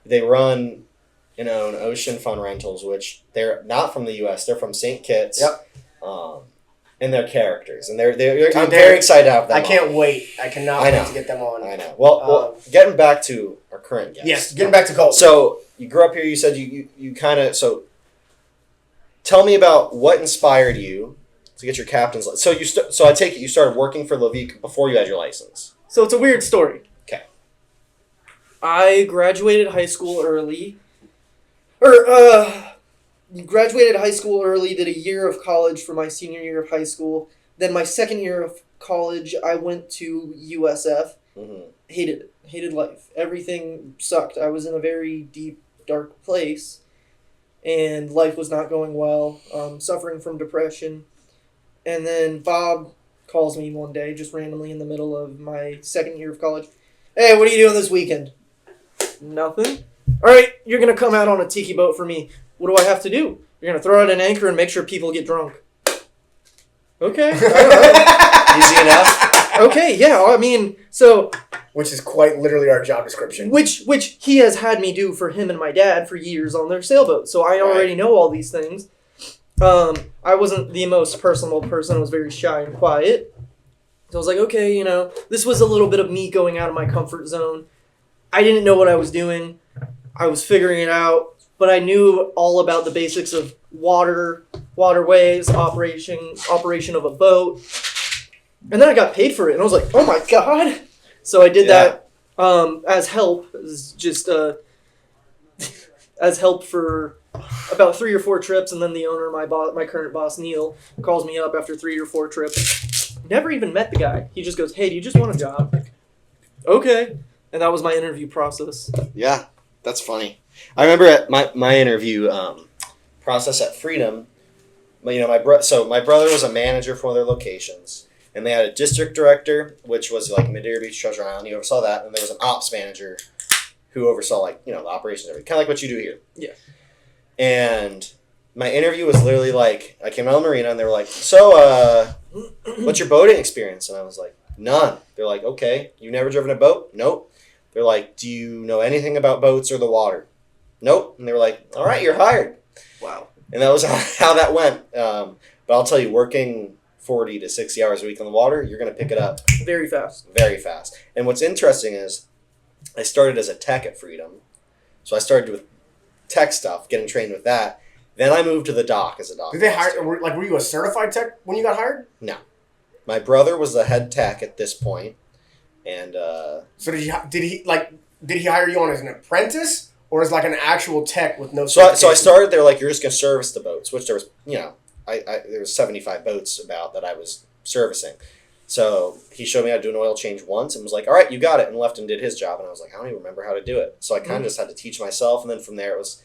they run, an Ocean Fun Rentals, which they're not from the U.S., they're from St. Kitts.
Yep.
And they're characters. And I'm
Dude,
very excited to have them
I can't
on.
wait. I cannot
I know.
wait to get them on.
I know. Well, getting back to our current guest.
Yes, getting back to Colt.
So, you grew up here, you said you kind of, so tell me about what inspired you to get your captain's license. So I take it you started working for Levique before you had your license.
So it's a weird story.
Okay.
I graduated high school early. Graduated high school early, did a year of college for my senior year of high school. Then my second year of college, I went to USF.
Mm-hmm.
Hated it. Hated life. Everything sucked. I was in a very deep, dark place. And life was not going well. Suffering from depression. And then Bob calls me one day, just randomly in the middle of my second year of college. Hey, what are you doing this weekend? Nothing. All right, you're going to come out on a tiki boat for me. What do I have to do? You're going to throw out an anchor and make sure people get drunk. Okay.
Easy enough.
Okay, yeah, I mean, so...
Which is quite literally our job description.
Which he has had me do for him and my dad for years on their sailboat. So I already know all these things. I wasn't the most personable person. I was very shy and quiet. So I was like, okay, this was a little bit of me going out of my comfort zone. I didn't know what I was doing. I was figuring it out. But I knew all about the basics of waterways, operation of a boat. And then I got paid for it. And I was like, oh my God. So I did that as help. As help for about 3 or 4 trips. And then the owner, my current boss, Neil, calls me up after 3 or 4 trips. Never even met the guy. He just goes, hey, do you just want a job? Like, okay. And that was my interview process.
Yeah, that's funny. I remember at my interview process at Freedom, my brother was a manager for one of their locations, and they had a district director, which was like Madeira Beach, Treasure Island. He oversaw that, and there was an ops manager who oversaw the operations and everything, kind of like what you do here.
Yeah.
And my interview was literally like, I came out of the marina, and they were like, so, what's your boating experience? And I was like, none. They're like, okay, you've never driven a boat? Nope. They're like, do you know anything about boats or the water? Nope. And they were like, all right, you're hired.
Wow.
And that was how that went. But I'll tell you, working 40 to 60 hours a week on the water, you're going to pick it up.
Very fast.
Very fast. And what's interesting is I started as a tech at Freedom. So I started with tech stuff, getting trained with that. Then I moved to the dock as a dock.
Did they hire? Were you a certified tech when you got hired?
No. My brother was the head tech at this point. And
so did he hire you on as an apprentice or as like an actual tech with no?
So I started there like you're just gonna service the boats, which there was there was 75 boats about that I was servicing. So he showed me how to do an oil change once and was like, all right, you got it, and left and did his job. And I was like, I don't even remember how to do it. So I kind of just had to teach myself, and then from there it was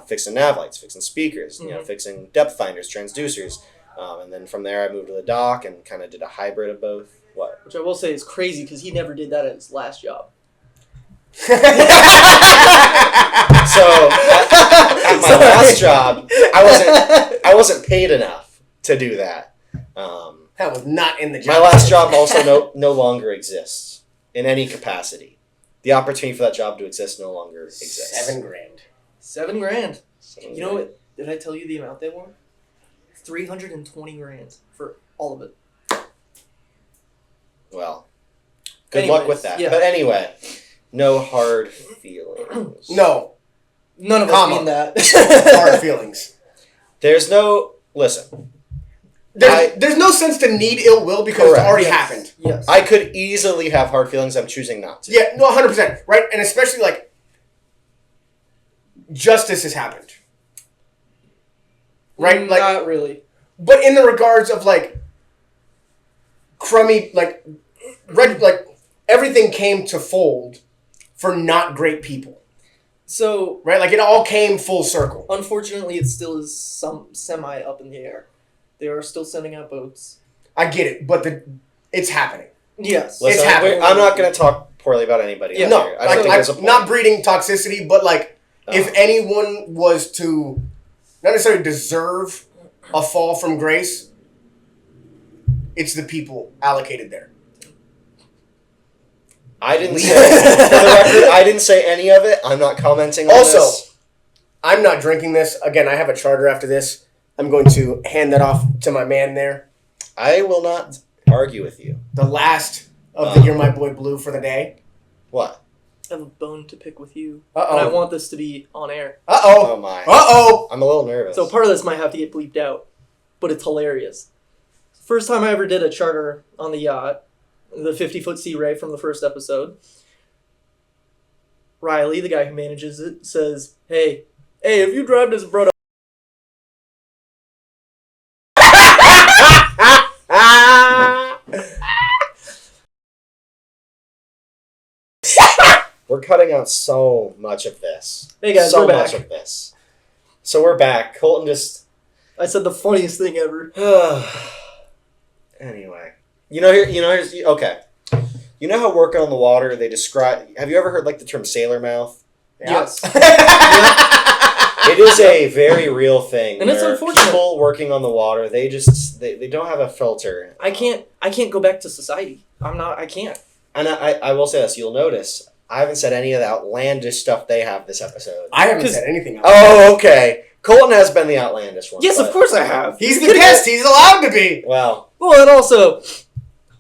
fixing nav lights, fixing speakers, fixing depth finders, transducers, and then from there I moved to the dock and kind of did a hybrid of both. What?
Which I will say is crazy because he never did that at his last job.
So at my last job, I wasn't paid enough to do that.
That was not in the job.
My last job also no longer exists in any capacity. The opportunity for that job to exist no longer exists.
$7,000.
$7,000. You know what? Did I tell you the amount they want? $320,000 for all of it.
Well, good luck with that. Yeah. But anyway, no hard feelings.
No.
None of us mean that.
Hard feelings.
There's no... Listen.
There's no sense to need ill will because it's already happened.
Yes.
I could easily have hard feelings. I'm choosing not to.
Yeah, no, 100%. Right? And especially, like, justice has happened. Right? Like,
not really.
But in the regards of, like, crummy, like everything came to fold for not great people.
So...
Right? Like, it all came full circle.
Unfortunately, it still is some semi up in the air. They are still sending out boats.
I get it, but it's happening.
Yes.
Listen,
it's happening.
I'm not going to talk poorly about anybody.
Yeah, no, I'm not breeding toxicity, but, like, if anyone was to not necessarily deserve a fall from grace, it's the people allocated there.
I didn't say, for the record, I didn't say any of it. I'm not commenting on this.
Also, I'm not drinking this. Again, I have a charter after this. I'm going to hand that off to my man there.
I will not argue with you.
The last of the You're My Boy Blue for the day.
What?
I have a bone to pick with you.
Uh-oh.
And I want this to be on air.
Uh-oh.
Oh, my.
Uh-oh.
I'm a little nervous.
So part of this might have to get bleeped out, but it's hilarious. first time I ever did a charter on the yacht, the 50-foot Sea Ray from the first episode. Riley, the guy who manages it, says, hey, if you drive this boat
We're cutting out so much of this.
Hey guys,
so
we're back.
much of this. So we're back. Kohlton just.
I said the funniest thing ever.
Anyway, here's okay. You know how working on the water they describe? Have you ever heard like the term sailor mouth?
Yes.
It is a very real thing.
And it's
where
unfortunate.
People working on the water, they don't have a filter.
I can't go back to society. I can't.
And I will say this, you'll notice, I haven't said any of the outlandish stuff they have this episode.
I haven't said anything else.
Oh, okay. Kohlton has been the outlandish one.
Yes, of course I have.
He's the guest. He's allowed to be.
Well,
and also,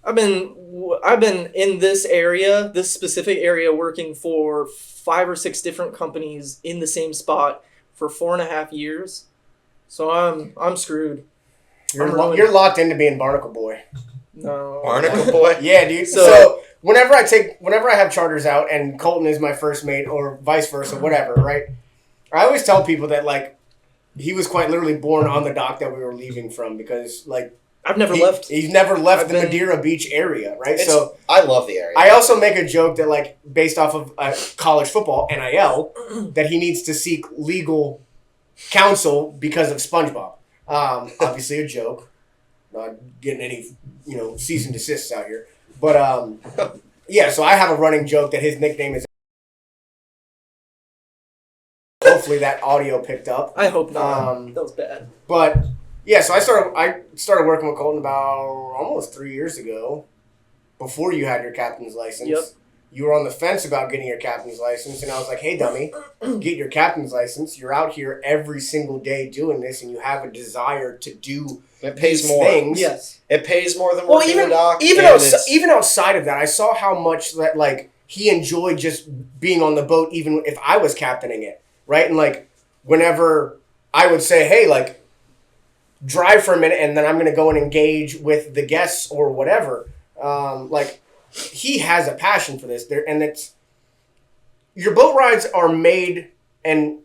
I've been in this area, this specific area, working for 5 or 6 different companies in the same spot for 4.5 years. So I'm screwed.
You're locked into being Barnacle Boy.
No.
Barnacle Boy?
Yeah, dude. So whenever I have charters out and Kohlton is my first mate or vice versa, whatever, right? I always tell people that like he was quite literally born on the dock that we were leaving from because like
I've never left.
He's never left the Madeira Beach area, right? So
I love the area.
I also make a joke that like based off of college football NIL that he needs to seek legal counsel because of SpongeBob. Obviously a joke. Not getting any cease and desists out here, but yeah. So I have a running joke that his nickname is. Hopefully that audio picked up.
I hope not. That was bad.
But yeah, so I started working with Kohlton about almost 3 years ago. Before you had your captain's license.
Yep.
You were on the fence about getting your captain's license, and I was like, hey, dummy, get your captain's license. You're out here every single day doing this, and you have a desire to do
it pays
these
more.
things.
Yes.
It pays more than working the dock.
Even outside of that, I saw how much that like he enjoyed just being on the boat, even if I was captaining it, right? And like whenever I would say, hey, like drive for a minute, and then I'm going to go and engage with the guests or whatever. Like he has a passion for this, and it's your boat rides are made and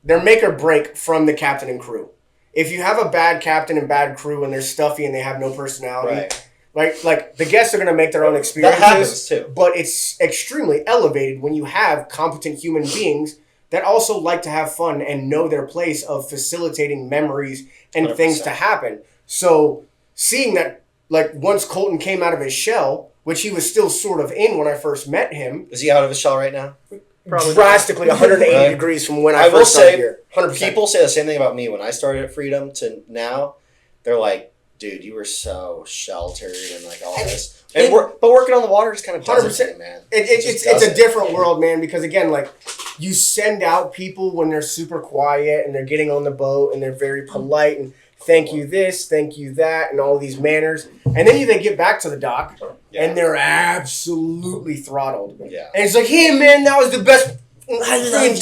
they're make or break from the captain and crew. If you have a bad captain and bad crew and they're stuffy and they have no personality, right? Like the guests are going to make their own experiences.
That happens too.
But it's extremely elevated when you have competent human beings that also like to have fun and know their place of facilitating memories and
100%.
things to happen. So seeing that, like once Kohlton came out of his shell, which he was still sort of in when I first met him.
Is he out of his shell right now?
Probably
drastically 180 degrees from when I
will
first started
say,
here. 100%.
People say the same thing about me when I started at Freedom to now. They're like, dude, you were so sheltered and like all this. But working on the water just kind of does it, man.
It's a different world, man, because again, like you send out people when they're super quiet and they're getting on the boat and they're very polite and thank you this, thank you that, and all these manners. And then they get back to the dock and they're absolutely throttled.
Yeah.
And it's like, hey man, that was the best time.
I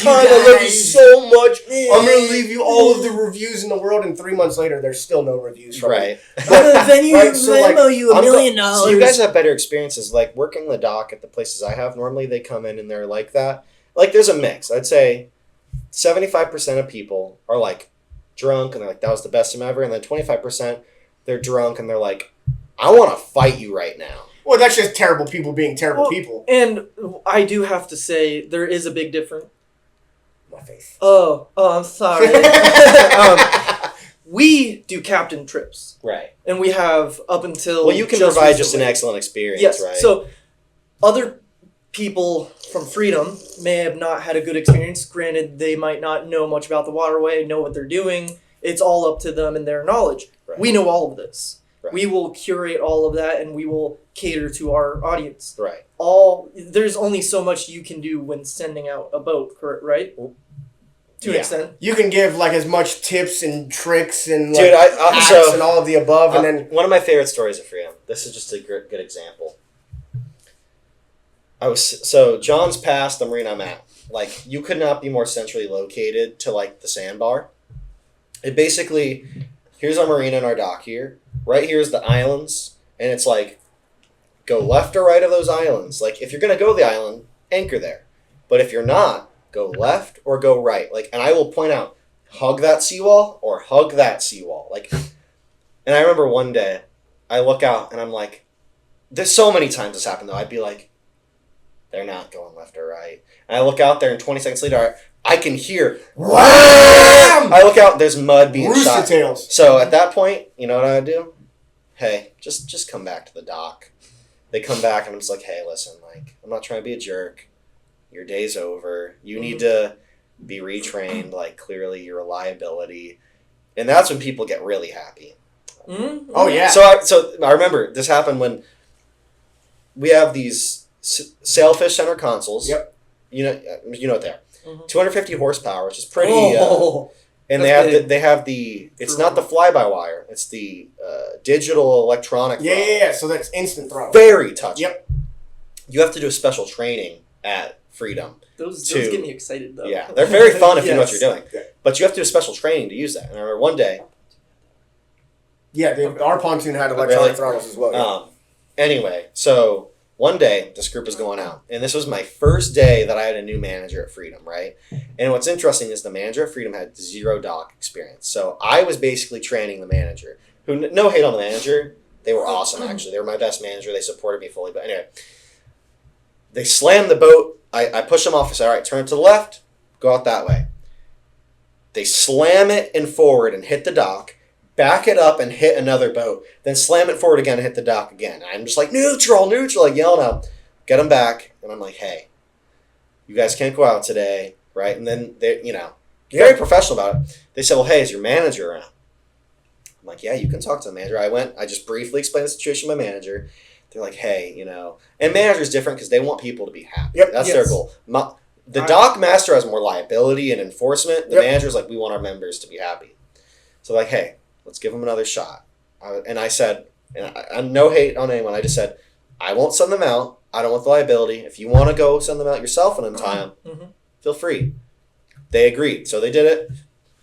I love you so much. I'm going to leave you all of the reviews in the world. And 3 months later, there's still no reviews from it.
Venue
so, like,
you $1 million.
So you guys have better experiences. Like working the dock at the places I have, normally they come in and they're like that. Like there's a mix. I'd say 75% of people are like drunk and they're like, that was the best time ever. And then 25%, they're drunk and they're like, I want to fight you right now.
Well, that's just terrible people being terrible people.
And I do have to say, there is a big difference.
My face.
Oh, I'm sorry. We do captain trips.
Right.
And we have up until...
Well, you can provide just an excellent experience,
yes.
right?
So, other people from Freedom may have not had a good experience. Granted, they might not know much about the waterway, know what they're doing. It's all up to them and their knowledge.
Right.
We know all of this.
Right.
We will curate all of that, and we will cater to our audience.
Right.
There's only so much you can do when sending out a boat, correct? Right? To an extent.
You can give like as much tips and tricks and
Dude,
hacks and all of the above, and then
one of my favorite stories of Freedom. This is just a good example. So John's past the marina I'm at. Like you could not be more centrally located to like the sandbar. It basically, here's our marina and our dock here. right here is the islands, and it's like, go left or right of those islands. Like, if you're going to go to the island, anchor there. But if you're not, go left or go right. Like, and I will point out, hug that seawall or hug that seawall. Like, and I remember one day, I look out and I'm like, there's so many times this happened though. I'd be like, they're not going left or right. And I look out there and 20 seconds later, I can hear, wham! I look out, there's mud being
Rooster
shot.
tails.
So at that point, you know what I would do? Hey, just come back to the dock. They come back and I'm just like, hey, listen, like, I'm not trying to be a jerk. Your day's over. You need to be retrained. Like, clearly you're a liability. And that's when people get really happy.
Mm-hmm.
Oh, yeah.
So I remember this happened when we have these sailfish center consoles.
Yep.
You know what they are.
Mhm.
250 horsepower, which is pretty. And
That's
they have the. It's not the fly-by-wire. It's the digital electronic.
Yeah. So that's instant throttle.
Very touchy.
Yep.
You have to do a special training at Freedom.
Those
to-
get me excited though.
Yeah, they're very fun if you know what
Yes.
you're doing. But you have to do a special training to use that. And I remember one day.
Yeah, our pontoon had electronic
Really?
throttles as well. Yeah.
Anyway, so one day this group was going out, and this was my first day that I had a new manager at Freedom, right? And what's interesting is the manager at Freedom had zero dock experience, so I was basically training the manager. Who, no hate on the manager, they were awesome actually. They were my best manager. They supported me fully. But anyway, they slammed the boat. I pushed them off. I said, all right, turn it to the left, go out that way. They slam it in forward and hit the dock. Back it up and hit another boat, then slam it forward again and hit the dock again. And I'm just like, neutral, like yelling out, get them back. And I'm like, hey, you guys can't go out today, right? And then they, very professional about it. They said, well, hey, is your manager around? I'm like, yeah, you can talk to the manager. I just briefly explained the situation to my manager. They're like, hey, and manager's different because they want people to be happy.
Yep.
That's their goal. The dock master has more liability and enforcement. The manager's like, we want our members to be happy. So like, hey, let's give them another shot. And I said, and no hate on anyone, I just said, I won't send them out. I don't want the liability. If you want to go send them out yourself and untie them, feel free. They agreed. So they did it.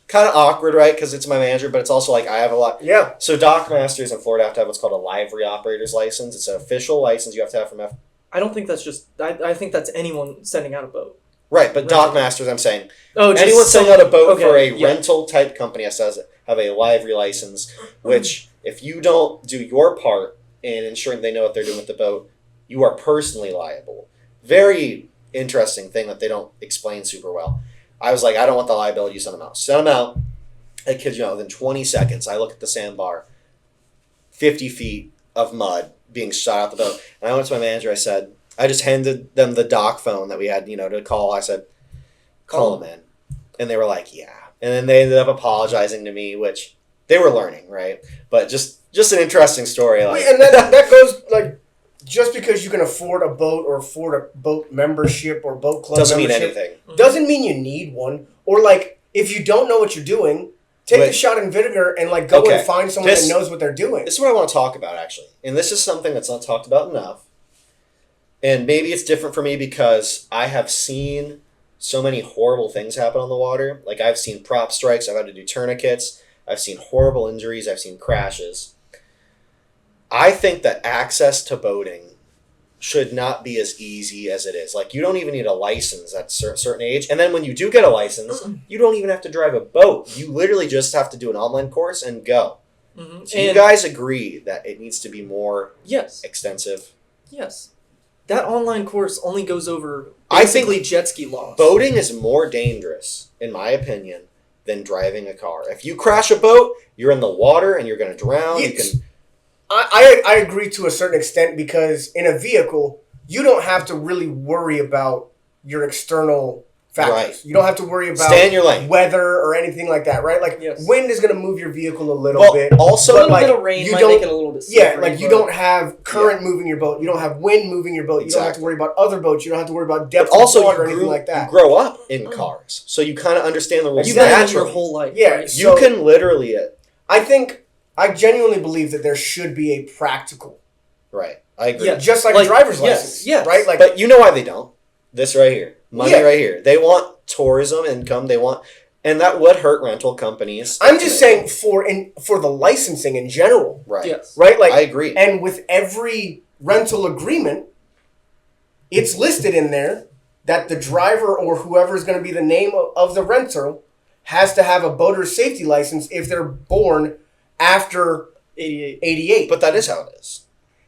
Kind of awkward, right? Because it's my manager, but it's also like I have a lot.
Yeah.
So dock masters in Florida have to have what's called a livery operator's license. It's an official license you have to have from
I don't think that's just. I think that's anyone sending out a boat.
Right, but dock masters, I'm saying.
Oh, just
anyone sending out a boat for a
yeah.
rental type company has to have a livery license, which if you don't do your part in ensuring they know what they're doing with the boat, you are personally liable. Very interesting thing that they don't explain super well. I was like, I don't want the liability, you send them out. Send them out. I kid you not, within 20 seconds, I look at the sandbar, 50 feet of mud being shot out the boat. And I went to my manager, I just handed them the dock phone that we had, to call. I said, call them in. And they were like, yeah. And then they ended up apologizing to me, which they were learning, right? But just an interesting story. Like,
And that goes, like, just because you can afford a boat or afford a boat membership or boat club
doesn't mean
membership
anything.
doesn't mean you need one. Or, like, if you don't know what you're doing, take
Wait.
the shot in vinegar and, like, go and find someone that knows what they're doing.
This is what I want to talk about, actually. And this is something that's not talked about enough. And maybe it's different for me because I have seen so many horrible things happen on the water. Like, I've seen prop strikes. I've had to do tourniquets. I've seen horrible injuries. I've seen crashes. I think that access to boating should not be as easy as it is. Like, you don't even need a license at a certain age. And then when you do get a license, you don't even have to drive a boat. You literally just have to do an online course and go.
Mm-hmm.
So you guys agree that it needs to be more extensive?
Yes. That online course only goes over
I
basically
think
jet ski laws.
Boating is more dangerous, in my opinion, than driving a car. If you crash a boat, you're in the water and you're going to drown.
I agree to a certain extent because in a vehicle, you don't have to really worry about your external factors.
Right.
You don't have to worry about
Stay in your lane.
weather or anything like that, right? Like, wind is going to move your vehicle a little bit.
Also,
a little
like,
bit of rain
you
might
don't-
make it a little bit slippery.
Yeah, like you don't have current moving your boat. You don't have wind moving your boat. You don't have to worry about other boats. You don't have to worry about
but
depth
also
of water or
you
anything like that.
grow up in cars, so you kind of understand the rules
You've been in your
naturally.
whole life.
Yeah,
right?
You can literally,
I genuinely believe that there should be a practical,
right? I agree.
Yeah.
just like a driver's license,
yes.
right? Like,
But you know why they don't? This right here, money
Yeah.
right here. They want tourism income. They want And that would hurt rental companies.
I'm just saying for the licensing in general,
Right.
Yes.
right? Like,
I agree.
And with every rental agreement, it's listed in there that the driver or whoever is going to be the name of the rental has to have a boater safety license if they're born after 88.
But that is how it is.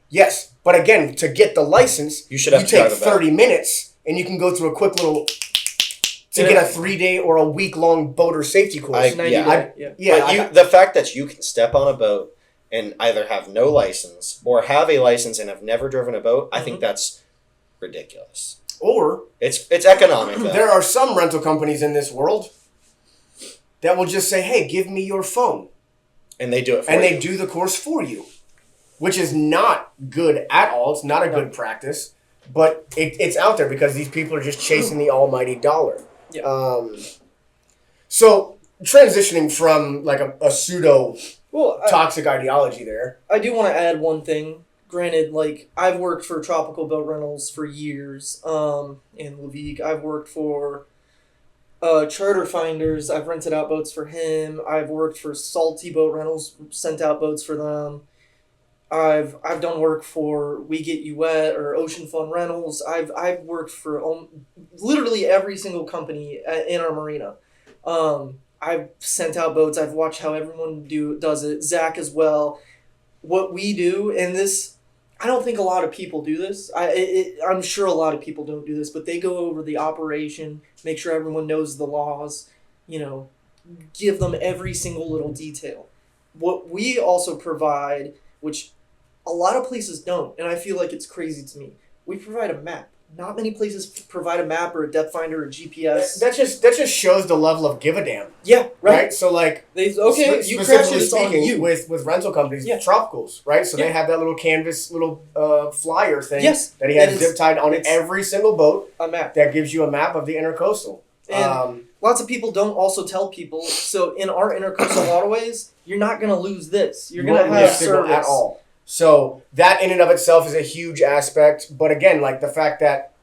Yes, but again, to get the license,
You should have to
take
drive it back.
30 minutes and you can go through a quick little to get a 3-day or a week-long boater safety course.
90
yeah,
day, yeah.
But the fact that you can step on a boat and either have no license or have a license and have never driven a boat, I think that's ridiculous.
Or
It's economic, though.
there are some rental companies in this world that will just say, hey, give me your phone.
And they do it for
And
you.
they do the course for you, which is not good at all. It's not a good practice, but it's out there because these people are just chasing the almighty dollar.
Yeah.
So transitioning from like a pseudo
Well,
toxic ideology there.
I do want to add one thing. Granted, like, I've worked for Tropical Boat Rentals for years in Levique. I've worked for Charter Finders. I've rented out boats for him. I've worked for Salty Boat Rentals, sent out boats for them. I've done work for We Get You Wet or Ocean Fun Rentals. I've worked for literally every single company in our marina. I've sent out boats. I've watched how everyone does it. Zach as well. What we do, and this, I don't think a lot of people do this. I'm sure a lot of people don't do this, but they go over the operation, make sure everyone knows the laws, give them every single little detail. What we also provide, which a lot of places don't, and I feel like it's crazy to me, we provide a map. Not many places provide a map or a depth finder or GPS.
That just shows the level of give a damn.
Yeah, right.
So like,
You
specifically
crashed it, it's on
speaking,
you.
with rental companies, Tropicals, right? So they have that little canvas, little flyer thing that he has zip tied on every single boat.
A map
that gives you a map of the intercoastal.
And lots of people don't also tell people. So in our intercoastal waterways, you're not going to lose this. You're going to have service
at all. So that in and of itself is a huge aspect. But again, like the fact that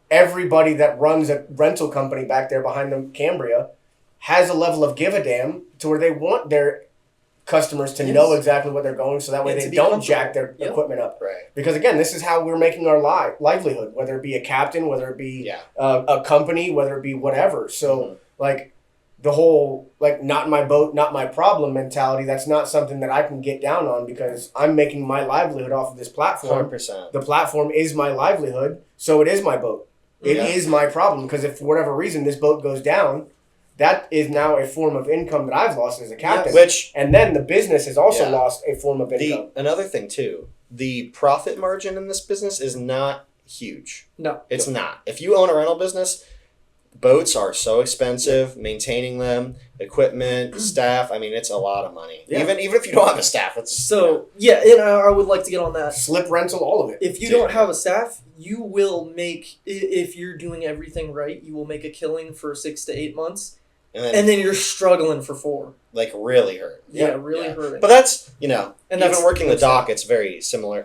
everybody that runs a rental company back there behind the Cambria has a level of give a damn to where they want their customers to know exactly what they're going, so that way they don't jack their equipment up.
Right.
Because again, this is how we're making our livelihood, whether it be a captain, whether it be a company, whether it be whatever. So like the whole like not my boat, not my problem mentality, that's not something that I can get down on because I'm making my livelihood off of this platform.
100%.
The platform is my livelihood, so it is my boat. It is my problem because if for whatever reason this boat goes down, that is now a form of income that I've lost as a captain. And then the business has also lost a form of income.
Another thing too, the profit margin in this business is not huge.
No.
It's not. If you own a rental business, boats are so expensive, maintaining them, equipment, staff. I mean, it's a lot of money.
Yeah.
Even if you don't have a staff, it's
so and I would like to get on that.
Slip rental, all of it.
If you don't have a staff, you will make, if you're doing everything right, you will make a killing for 6 to 8 months, and then you're struggling for 4.
Like really hurt.
Really hurting.
But that's and
And
even
that's
working the dock, it's very similar.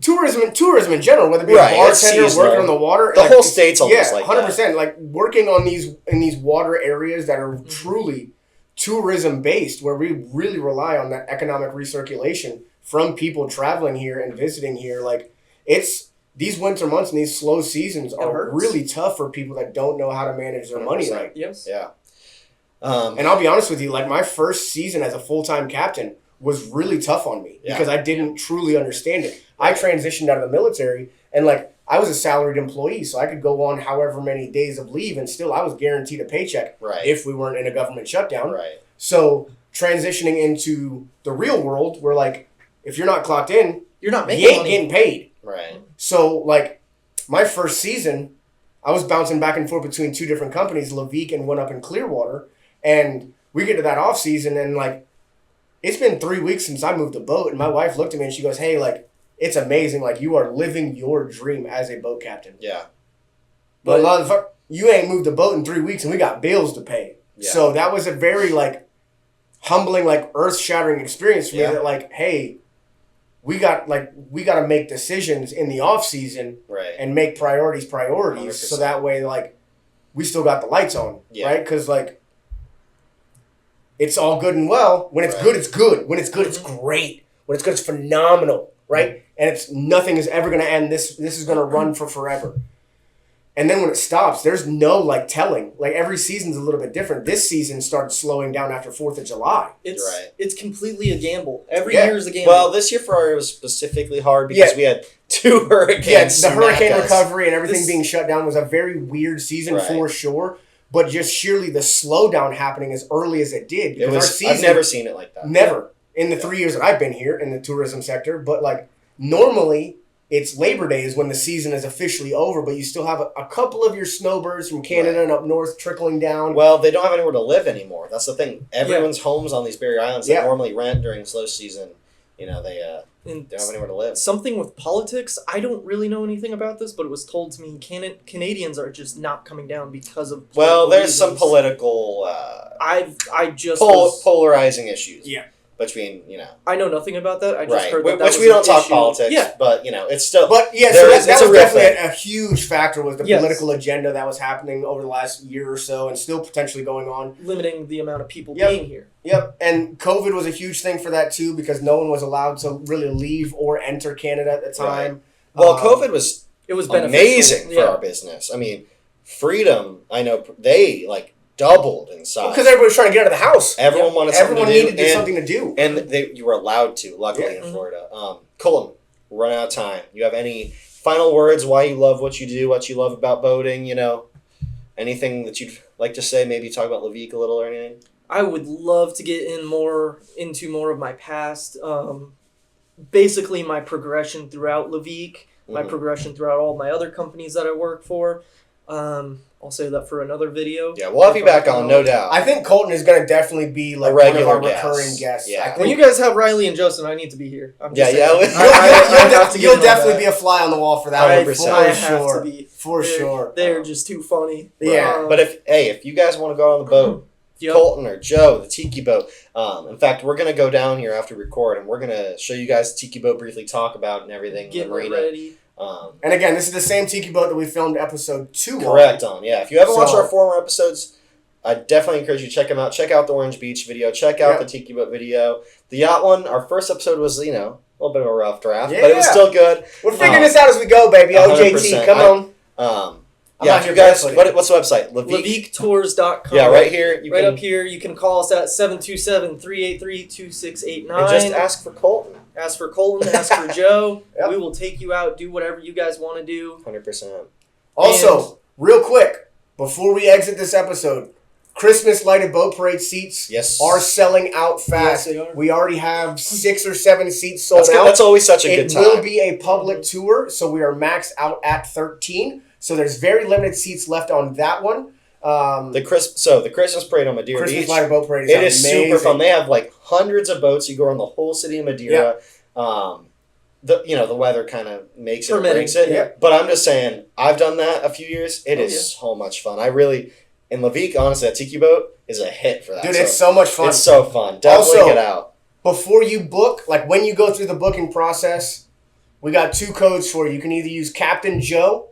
Tourism in general, whether it be a bartender working on the water,
the whole state's almost like
100%.
that.
Like working on these water areas that are truly tourism based, where we really rely on that economic recirculation from people traveling here and visiting here. Like it's these winter months and these slow seasons are really tough for people that don't know how to manage their money right.
Yes.
Yeah.
And I'll be honest with you, like my first season as a full-time captain was really tough on me because I didn't truly understand it. I transitioned out of the military and like I was a salaried employee, so I could go on however many days of leave and still I was guaranteed a paycheck if we weren't in a government shutdown.
Right.
So transitioning into the real world where like if you're not clocked in,
you're not making
you ain't
money.
getting paid.
Right.
So like my first season, I was bouncing back and forth between 2 different companies, Levique and one up in Clearwater. And we get to that off season and like, it's been 3 weeks since I moved a boat. And my wife looked at me and she goes, hey, like, it's amazing. Like you are living your dream as a boat captain.
Yeah.
But motherfucker, you ain't moved a boat in 3 weeks and we got bills to pay.
Yeah.
So that was a very like humbling, like earth shattering experience for me that like, hey, we got to make decisions in the off season
and
make priorities
100%.
so that way like we still got the lights on,
Yeah.
right? Because, like, it's all good and well. When it's
Right.
good, it's good. When it's good, it's great. When it's good, it's phenomenal, right? And nothing is ever going to end. This is going to run for forever. And then when it stops, there's no, like, telling. Like, every season's a little bit different. This season started slowing down after 4th of July.
It's completely a gamble. Every
Yeah.
year is a gamble.
Well, this year Ferrari was specifically hard because we had 2 hurricanes.
Yeah, the
smack
hurricane
us.
recovery and everything
This-
being shut down was a very weird season
Right.
for sure. But just sheerly the slowdown happening as early as it did.
It
Because our
was.
season,
I've never seen it like that.
never in the 3 years that I've been here in the tourism sector. But, like, normally it's Labor Day is when the season is officially over, but you still have a couple of your snowbirds from Canada
Right.
and up north trickling down.
Well, they don't have anywhere to live anymore. That's the thing. Everyone's homes on these barrier islands that
Yeah.
normally rent during slow season. You know, they
And
don't have anywhere to live.
something with politics, I don't really know anything about this, but it was told to me Canadians are just not coming down because of
Well,
political
there's some
reasons.
political
I just was,
polarizing issues.
Yeah.
Between
I know nothing about that. I just
right,
heard that
which
was
we don't
an
talk
issue.
politics.
Yeah,
But it's still.
But yeah,
There
so
is-
that
it's a
was
real
definitely
thing.
a huge factor was the
Yes.
political agenda that was happening over the last year or so and still potentially going on.
limiting the amount of people
Yep.
being here.
Yep, and COVID was a huge thing for that too because no one was allowed to really leave or enter Canada at the time.
well, COVID was
It was beneficial.
amazing for
Yeah.
our business. I mean, Freedom. I know they doubled in size.
Because everybody was trying to get out of the house.
Everyone wanted something
Everyone
to do.
needed something to do.
And you were allowed to, luckily,
Yeah.
in Florida. Colin, we're running out of time. You have any final words why you love what you do, what you love about boating, anything that you'd like to say, maybe talk about Levique a little or anything?
I would love to get into more of my past. Basically, my progression throughout Levique, my
Mhm.
progression throughout all my other companies that I work for. I'll save that for another video.
Yeah, we'll have you back on, no doubt.
I think Kohlton is going to definitely be like
A
one of
regular
our
guest.
recurring guests.
Yeah.
I think
When you guys have Riley and Justin, I need to be here. I'm just
Yeah,
saying.
yeah.
I have to get
you'll
in on
definitely
that.
be a fly on the wall for that.
100%.
For
I have
sure.
to be.
For sure.
They're just too funny.
Yeah.
But if you guys want to go on the boat,
Yep.
Colton or Joe, the tiki boat. In fact, we're gonna go down here after we record, and we're gonna show you guys the tiki boat, briefly talk about it and everything.
Getting
the
it
marina.
ready.
And again, this is the same tiki boat that we filmed episode 2
Correct on. Yeah, if you haven't watched
So-
our former episodes, I definitely encourage you to check them out. Check out the Orange Beach video. Check out
Yeah.
the tiki boat video. The yacht one. Our first episode was a little bit of a rough draft,
Yeah.
but it was still good.
We're figuring this out as we go, baby.
100%.
OJT, come on. I'm
Yeah,
not
if you
here
guys,
barefooted.
what's the website?
LeviqueTours.com.
Yeah, right here. You
Right
can
up here. You can call us at 727-383-2689.
and just ask for Colton.
Ask for Colton, ask for Joe.
Yep.
We will take you out, do whatever you guys want to do.
100%.
Also, real quick, before we exit this episode, Christmas lighted boat parade seats
Yes.
are selling out fast.
Yes, they are.
We already have 6 or 7 seats sold
That's good.
out.
That's always such a good
It
time.
will be a public tour, so we are maxed out at 13. So there's very limited seats left on that one.
The Christmas parade on Madeira
Christmas
Beach.
lighted boat parade
It
is
is
amazing.
super fun. They have like hundreds of boats. You go around the whole city of Madeira. The weather kind of makes it or
Permitting,
breaks it.
yeah.
But I'm just saying, I've done that a few years. It
Oh,
is
yeah.
so much fun. In Levique, honestly, that tiki boat is a hit for that.
Dude, it's so much fun.
It's so fun. Definitely
Also-
get out.
Before you book, like when you go through the booking process, we got 2 codes for you. You can either use Captain Joe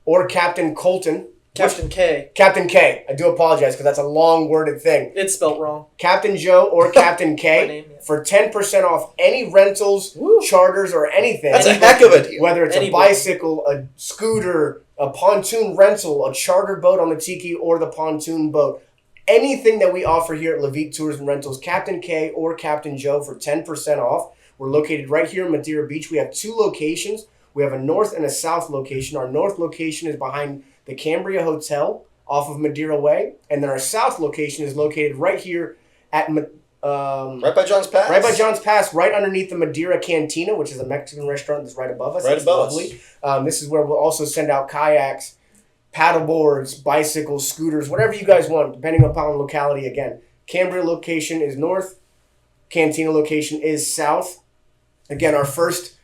or Captain Kohlton.
Captain K.
Captain K. I do apologize because that's a long worded thing.
It's spelt wrong.
Captain Joe or Captain
My
K
name, yeah.
for 10% off any rentals,
Woo.
charters, or anything.
That's a heck of a deal.
Whether it's
Any
a
boat.
bicycle, a scooter, a pontoon rental, a chartered boat on the tiki, or the pontoon boat. Anything that we offer here at Levique Tours and Rentals, Captain K or Captain Joe for 10% off. We're located right here in Madeira Beach. We have 2 locations. We have a north and a south location. Our north location is behind the Cambria Hotel off of Madeira Way. And then our south location is located right here at
Right by John's Pass.
right by John's Pass, right underneath the Madeira Cantina, which is a Mexican restaurant that's right above us.
Right
It's
above us.
lovely. This is where we'll also send out kayaks, paddle boards, bicycles, scooters, whatever you guys want, depending upon locality. Again, Cambria location is north. Cantina location is south. Again, our first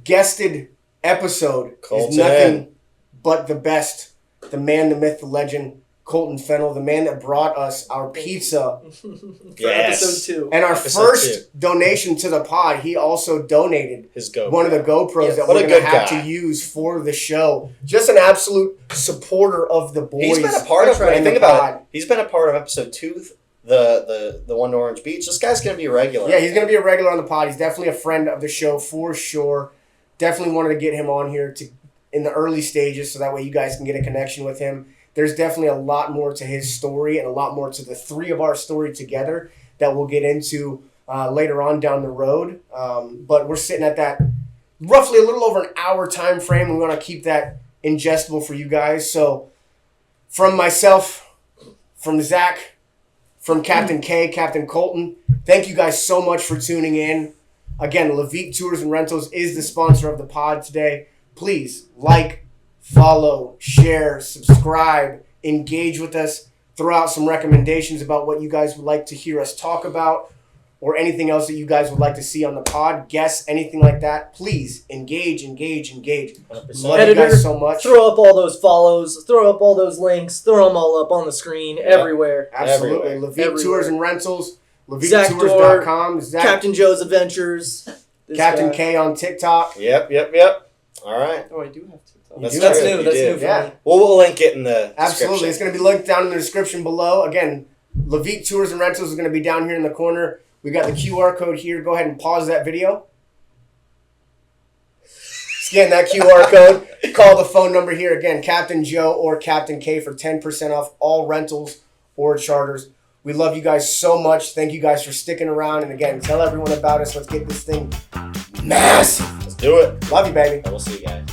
guested episode
Colton.
is nothing but the best, the man, the myth, the legend, Kohlton Fennell, the man that brought us our pizza.
For
Yes.
episode 2.
And our
Episode
first donation to the pod, he also donated
His GoPro.
one of the GoPros
Yes.
that
What
we're
a
going to
good
have
guy.
to use for the show. Just an absolute supporter of the boys.
He's been a part of.
That's right.
When you think
in the
about
pod.
it, he's been a part of episode 2, the one to Orange Beach. This guy's gonna be a regular.
Yeah, he's going to be a regular on the pod. He's definitely a friend of the show for sure. Definitely wanted to get him on here in the early stages so that way you guys can get a connection with him. There's definitely a lot more to his story and a lot more to the three of our story together that we'll get into later on down the road. But we're sitting at that roughly a little over an hour time frame. We want to keep that ingestible for you guys. So from myself, from Zach, from Captain K, Captain Kohlton, thank you guys so much for tuning in. Again, Levique Tours and Rentals is the sponsor of the pod today. Please like, follow, share, subscribe, engage with us, throw out some recommendations about what you guys would like to hear us talk about or anything else that you guys would like to see on the pod, guests, anything like that. Please engage.
100%.
Love you guys so much.
Throw up all those follows, throw up all those links, throw them all up on the screen, everywhere.
Absolutely.
Everywhere.
Levique
Everywhere.
Tours and Rentals,
Zach
LeviqueTours.com, Zach,
Captain Joe's Adventures. This
Captain
guy.
K on TikTok.
Yep. All right.
Oh, I do have TikTok.
That's
That's
true.
new.
You
That's
do.
new for
Yeah.
me.
Well, we'll link it in the
Absolutely.
description.
It's going to be linked down in the description below. Again, Levique Tours and Rentals is going to be down here in the corner. We got the QR code here. Go ahead and pause that video. Scan that QR code. Call the phone number here. Again, Captain Joe or Captain K for 10% off all rentals or charters. We love you guys so much. Thank you guys for sticking around. And again, tell everyone about us. Let's get this thing massive.
Let's do it.
Love you, baby.
And we'll see you guys.